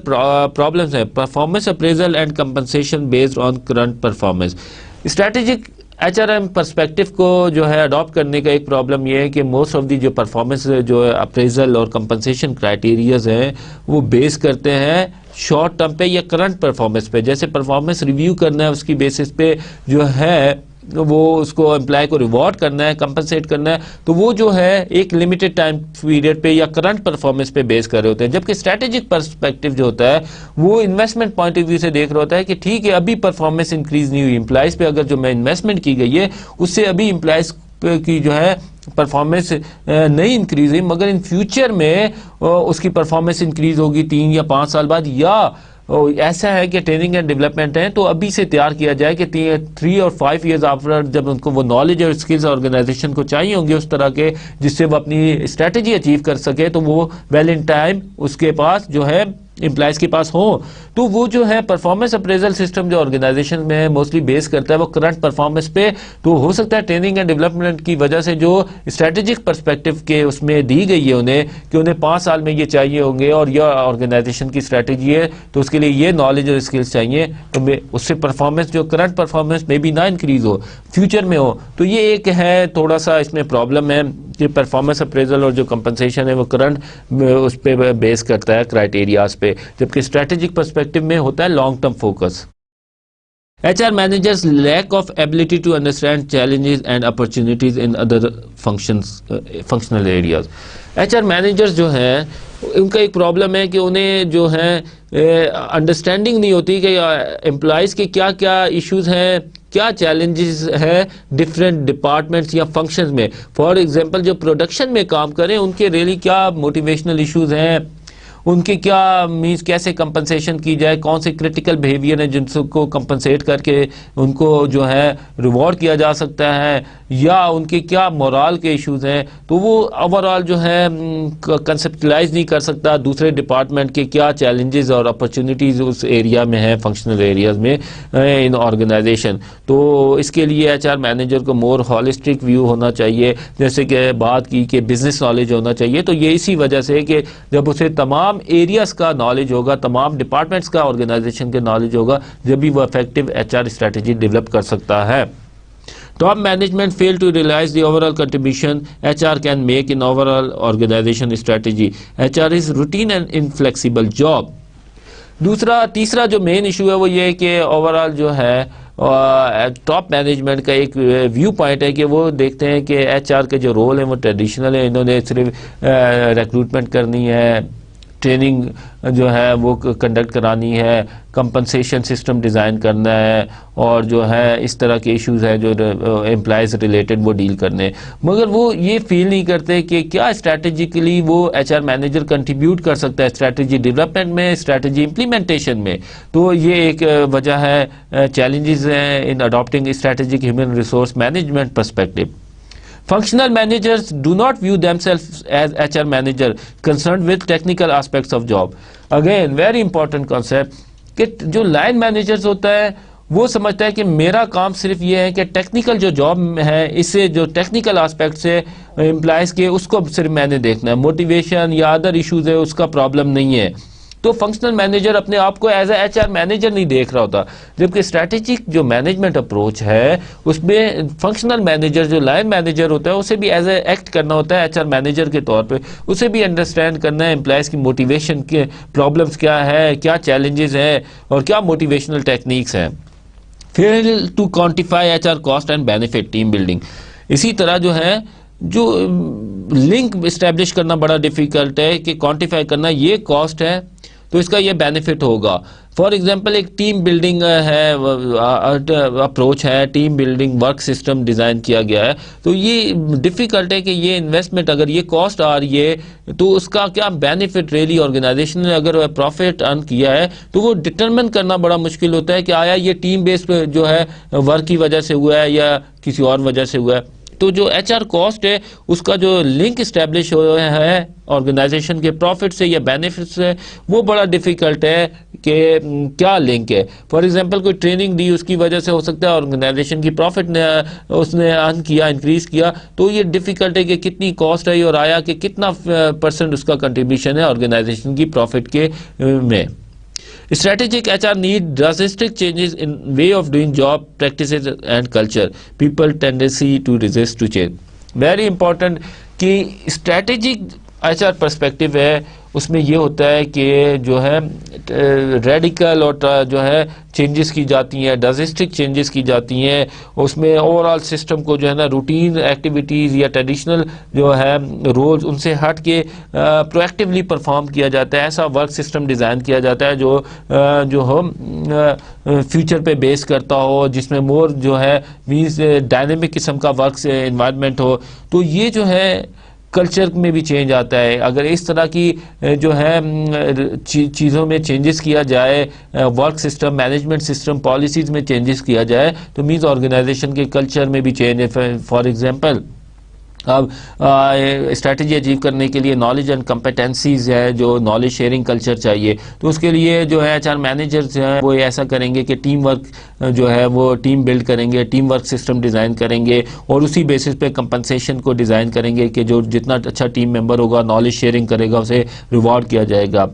پرابلمس ہیں۔ Performance appraisal and compensation based on current performance. Strategic H R M perspective کو جو ہے اڈاپٹ کرنے کا ایک پرابلم یہ ہے کہ موسٹ آف دی جو پرفارمنس جو اپریزل اور کمپنسیشن کرائٹیریاز ہیں وہ بیس کرتے ہیں شارٹ ٹرم پہ یا کرنٹ پرفارمنس پہ۔ جیسے پرفارمنس ریویو کرنا ہے اس کی بیسس پہ جو ہے وہ اس کو امپلائی کو ریوارڈ کرنا ہے، کمپنسیٹ کرنا ہے، تو وہ جو ہے ایک لمیٹڈ ٹائم پیریڈ پہ یا کرنٹ پرفارمنس پہ بیس کر رہے ہوتے ہیں، جبکہ اسٹریٹجک پرسپیکٹو جو ہوتا ہے وہ انویسٹمنٹ پوائنٹ آف ویو سے دیکھ رہا ہوتا ہے کہ ٹھیک ہے ابھی پرفارمنس انکریز نہیں ہوئی، امپلائز پہ اگر جو میں انویسٹمنٹ کی گئی ہے اس سے ابھی امپلائز کی جو ہے پرفارمنس نہیں انکریز ہوئی، مگر ان فیوچر میں اس کی پرفارمنس انکریز ہوگی 3 یا 5 سال بعد، یا ایسا ہے کہ ٹریننگ اینڈ ڈیولپمنٹ ہے تو ابھی سے تیار کیا جائے کہ 3 اور 5 ایئرز آفٹر جب ان کو وہ نالج اور اسکلز آرگنائزیشن کو چاہیے ہوں گے اس طرح کے جس سے وہ اپنی اسٹریٹجی اچیو کر سکے، تو وہ ویل ان ٹائم اس کے پاس جو ہے امپلائز کے پاس ہوں۔ تو وہ جو ہے پرفارمنس اپریزل سسٹم جو آرگنائزیشن میں موسٹلی بیس کرتا ہے وہ کرنٹ پرفارمنس پہ، تو ہو سکتا ہے ٹریننگ اینڈ ڈیولپمنٹ کی وجہ سے جو اسٹریٹجک پرسپیکٹو کے اس میں دی گئی ہے انہیں کہ انہیں 5 سال میں یہ چاہیے ہوں گے اور یہ آرگنائزیشن کی اسٹریٹجی ہے تو اس کے لیے یہ نالج اور اسکلس چاہیے، تو اس سے پرفارمنس جو کرنٹ پرفارمنس میں بھی نہ انکریز ہو، فیوچر میں ہو، تو یہ ایک ہے تھوڑا سا اس میں پرابلم ہے کہ پرفارمنس اپریزل اور جو کمپنسیشن ہے وہ کرنٹ اس پہ بیس کرتا ہے کرائٹیریاز پہ، جبکہ اسٹریٹجک پرسپیکٹو میں ہوتا ہے long term focus. HR managers lack of ability to understand challenges and opportunities in other functional areas. HR managers جو ہیں ان کا ایک پرابلم ہے کہ انہیں جو ہے انڈرسٹینڈنگ نہیں ہوتی کہ امپلائیز کے کیا کیا ایشوز ہیں، کیا چیلنجز ہیں ڈفرینٹ ڈپارٹمنٹس یا فنکشنز میں۔ فار ایگزامپل جو پروڈکشن میں کام کریں ان کے ریئلی کیا موٹیویشنل ایشوز ہیں، ان کے کیا مینس کیسے کمپنسیشن کی جائے, کون سے کرٹیکل بیہیویئر ہیں جن کو کمپنسیٹ کر کے ان کو جو ہے ریوارڈ کیا جا سکتا ہے, یا ان کے کیا مورال کے ایشوز ہیں, تو وہ اوور آل جو ہے کنسپٹلائز نہیں کر سکتا دوسرے ڈپارٹمنٹ کے کیا چیلنجز اور اپرچونیٹیز اس ایریا میں ہیں, فنکشنل ایریاز میں ان آرگنائزیشن. تو اس کے لیے ایچ آر مینیجر کو مور ہالسٹک ویو ہونا چاہیے, جیسے کہ بات کی کہ بزنس نالج ہونا چاہیے. تو یہ اسی وجہ سے کہ جب اسے تمام ایریاز کا نالج ہوگا, تمام ڈپارٹمنٹس کا آرگنائزیشن کے نالج ہوگا, جب بھی وہ effective H R strategy develop کر سکتا ہے. Top management fail to realize the overall contribution HR can make in overall organization strategy. HR is routine and inflexible job. تیسرا جو مین ایشو ہے وہ یہ ہے کہ اوور آل جو ہے ٹاپ مینجمنٹ کا ایک ویو پوائنٹ ہے کہ وہ دیکھتے ہیں کہ ایچ آر کے جو رول ہیں وہ ٹریڈیشنل ہیں, انہوں نے صرف ریکروٹمنٹ کرنی ہے, ٹریننگ جو ہے وہ کنڈکٹ کرانی ہے, کمپنسیشن سسٹم ڈیزائن کرنا ہے, اور جو ہے اس طرح کے ایشوز ہیں جو امپلائیز ریلیٹڈ وہ ڈیل کرنے. مگر وہ یہ فیل نہیں کرتے کہ کیا اسٹریٹجیکلی وہ ایچ آر مینیجر کنٹریبیوٹ کر سکتا ہے اسٹریٹجی ڈیولپمنٹ میں, اسٹریٹجی امپلیمنٹیشن میں. تو یہ ایک وجہ ہے, چیلنجز ہیں ان adopting strategic human resource management perspective. Functional managers do not view themselves as HR manager concerned with technical aspects of job. Again, very important concept کہ جو لائن مینیجرز ہوتا ہے وہ سمجھتا ہے کہ میرا کام صرف یہ ہے کہ ٹیکنیکل جو جاب ہے اس سے جو ٹیکنیکل آسپیکٹس ہے امپلائز کے اس کو صرف میں نے دیکھنا ہے, موٹیویشن یا ادر ایشوز ہے اس کا پرابلم نہیں ہے. تو فنکشنل مینیجر اپنے آپ کو as a H R manager نہیں دیکھ رہا ہوتا, جبکہ اسٹریٹجک جو مینجمنٹ اپروچ ہے اس میں فنکشنل مینیجر جو لائن مینیجر ہوتا ہے اسے بھی ایز اے ایکٹ کرنا ہوتا ہے ایچ آر مینیجر کے طور پہ, اسے بھی انڈرسٹینڈ کرنا ہے امپلائز کی موٹیویشن کے پرابلمس کیا ہے, کیا چیلنجز ہیں اور کیا موٹیویشنل ٹیکنیکس ہیں. Fail to quantify H R cost and benefit team building. اسی طرح جو ہے جو لنک اسٹیبلش کرنا بڑا ڈیفیکلٹ ہے کہ کوانٹیفائی کرنا یہ کاسٹ ہے تو اس کا یہ بینیفٹ ہوگا. فار ایگزامپل ایک ٹیم بلڈنگ ہے اپروچ ہے, team building work system design کیا گیا ہے, تو یہ ڈیفیکلٹ ہے کہ یہ انویسٹمنٹ اگر یہ کاسٹ آ رہی ہے تو اس کا کیا بینیفٹ ریلی آرگنائزیشن نے اگر پروفٹ ارن کیا ہے تو وہ ڈٹرمن کرنا بڑا مشکل ہوتا ہے کہ آیا یہ ٹیم بیسڈ جو ہے ورک کی وجہ سے ہوا ہے یا کسی اور وجہ سے ہوا ہے. تو جو ایچ آر کاسٹ ہے اس کا جو لنک اسٹیبلش ہوا ہے آرگنائزیشن کے پروفٹ سے یا بینیفٹ سے وہ بڑا ڈیفیکلٹ ہے کہ کیا لنک ہے. فار ایگزامپل کوئی ٹریننگ دی اس کی وجہ سے ہو سکتا ہے آرگنائزیشن کی پروفٹ نے اس نے ارن کیا, انکریز کیا, تو یہ ڈیفیکلٹ ہے کہ کتنی کاسٹ آئی اور آیا کہ کتنا پرسنٹ اس کا کنٹریبیوشن ہے آرگنائزیشن کی پروفٹ کے میں. Strategic HR need drastic changes in way of doing job practices and culture. People tendency to resist to change. Very important کہ strategic HR perspective ہے اس میں یہ ہوتا ہے کہ جو ہے ریڈیکل اور جو ہے چینجز کی جاتی ہیں, ڈراسٹک چینجز کی جاتی ہیں, اس میں اوور آل سسٹم کو جو ہے نا روٹین ایکٹیویٹیز یا ٹریڈیشنل جو ہے رولز ان سے ہٹ کے پرو ایکٹیولی پرفارم کیا جاتا ہے. ایسا ورک سسٹم ڈیزائن کیا جاتا ہے جو ہو فیوچر پہ بیس کرتا ہو, جس میں مور جو ہے مینس ڈائنامک قسم کا ورک انوائرمنٹ ہو. تو یہ جو ہے کلچر میں بھی چینج آتا ہے. اگر اس طرح کی جو ہے چیزوں میں چینجز کیا جائے, work system, management system, policies میں چینجز کیا جائے تو مینز آرگنائزیشن کے کلچر میں بھی چینج ہے. فار ایگزامپل اب اسٹریٹجی اچیو کرنے کے لیے نالج اینڈ کمپیٹنسیز ہے, جو نالج شیئرنگ کلچر چاہیے, تو اس کے لیے جو ہے ایچ آر مینیجرز ہیں وہ ایسا کریں گے کہ ٹیم ورک جو ہے وہ ٹیم بلڈ کریں گے, ٹیم ورک سسٹم ڈیزائن کریں گے اور اسی بیسس پہ کمپنسیشن کو ڈیزائن کریں گے کہ جو جتنا اچھا ٹیم ممبر ہوگا نالج شیئرنگ کرے گا اسے ریوارڈ کیا جائے گا.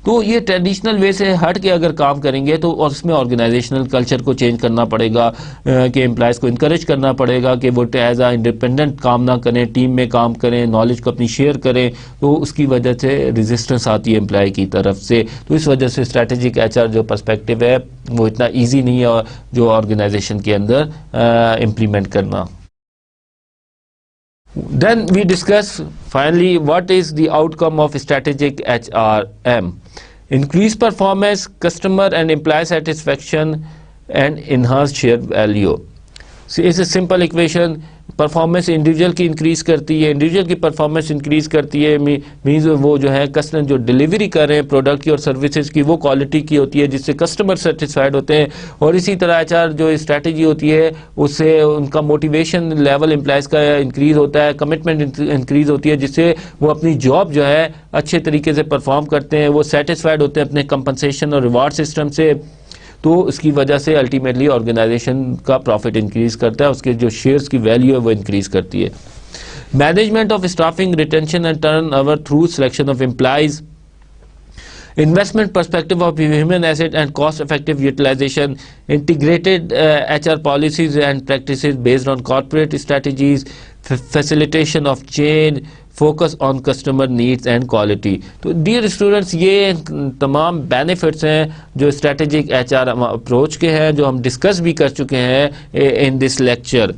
تو یہ ٹریڈیشنل وے سے ہٹ کے اگر کام کریں گے تو اس میں آرگنائزیشنل کلچر کو چینج کرنا پڑے گا کہ امپلائز کو انکریج کرنا پڑے گا کہ وہ ایز اے انڈیپینڈنٹ کام نہ کریں, ٹیم میں کام کریں, نالج کو اپنی شیئر کریں. تو اس کی وجہ سے ریزسٹنس آتی ہے امپلائی کی طرف سے. تو اس وجہ سے اسٹریٹجک ایچ آر جو پرسپیکٹو ہے وہ اتنا ایزی نہیں ہے جو آرگنائزیشن کے اندر امپلیمنٹ کرنا. Then we discuss finally what is the outcome of strategic HRM. Increase performance, customer and employee satisfaction and enhanced share value. So it's a simple equation performance individual کی increase کرتی ہے. Individual کی performance increase کرتی ہے means وہ جو ہے customer جو ڈلیوری کر رہے ہیں پروڈکٹ کی اور سروسز کی وہ کوالٹی کی ہوتی ہے جس سے کسٹمر سیٹسفائڈ ہوتے ہیں. اور اسی طرح ایچ آر جو اسٹریٹجی ہوتی ہے اس سے ان کا موٹیویشن لیول امپلائز کا انکریز ہوتا ہے, کمٹمنٹ انکریز ہوتی ہے جس سے وہ اپنی جاب جو ہے اچھے طریقے سے پرفارم کرتے ہیں, وہ سیٹسفائڈ ہوتے ہیں اپنے کمپنسیشن اور ریوارڈ سسٹم سے. تو اس کی وجہ سے الٹیمیٹلی آرگنائزیشن کا پروفٹ انکریز کرتا ہے, اس کے جو شیئرز کی ویلیو ہے وہ انکریز کرتی ہے. Management of staffing, retention and turn over through selection of employees, investment perspective of human asset and cost effective utilization, integrated HR policies and practices based on corporate strategies, facilitation of change, focus on customer needs and quality. تو dear students یہ تمام benefits ہیں جو strategic H R approach کے ہیں جو ہم discuss بھی کر چکے ہیں in this lecture.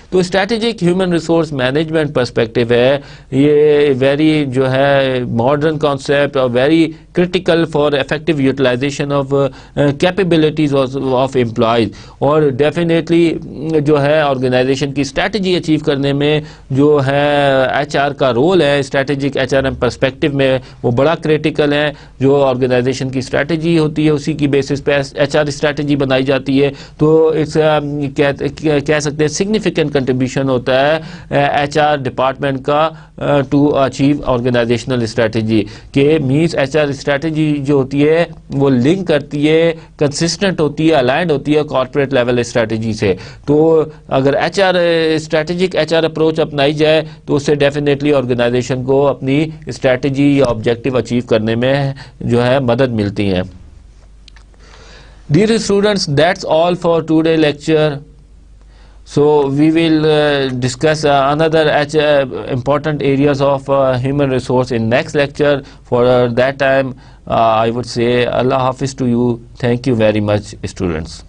تو strategic human resource management perspective ہے, یہ ویری جو ہے ماڈرن کانسیپٹ اور very critical for effective utilisation of capabilities of employees. اور ڈیفینیٹلی جو ہے آرگنائزیشن کی اسٹریٹجی اچیو کرنے میں جو ہے ایچ آر کا رول ہے strategic H R M perspective میں وہ بڑا کریٹیکل ہے. جو آرگنائزیشن کی اسٹریٹجی ہوتی ہے اسی کی بیسس پہ ایچ آر اسٹریٹجی بنائی جاتی ہے. تو اس کہہ سکتے ہیں سگنیفیکنٹ کنٹریبیوشن ہوتا ہے ایچ آر ڈپارٹمنٹ کا ٹو اچیو آرگنائزیشنل اسٹریٹجی کہ مینس ایچ آر اسٹریٹجی جو ہوتی ہے وہ لنک کرتی ہے, کنسسٹنٹ ہوتی ہے, الائنڈ ہوتی ہے کارپوریٹ لیول اسٹریٹجی سے. تو اگر H R strategic H R approach اپنائی جائے تو اس سے ڈیفینیٹلی آرگنائزیشن کو اپنی اسٹریٹجی یا آبجیکٹیو اچیو کرنے میں جو ہے مدد ملتی ہے. Dear students, that's all for today lecture. So we will discuss another important areas of human resource in next lecture. For that time, I would say Allah Hafiz to you. Thank you very much, students.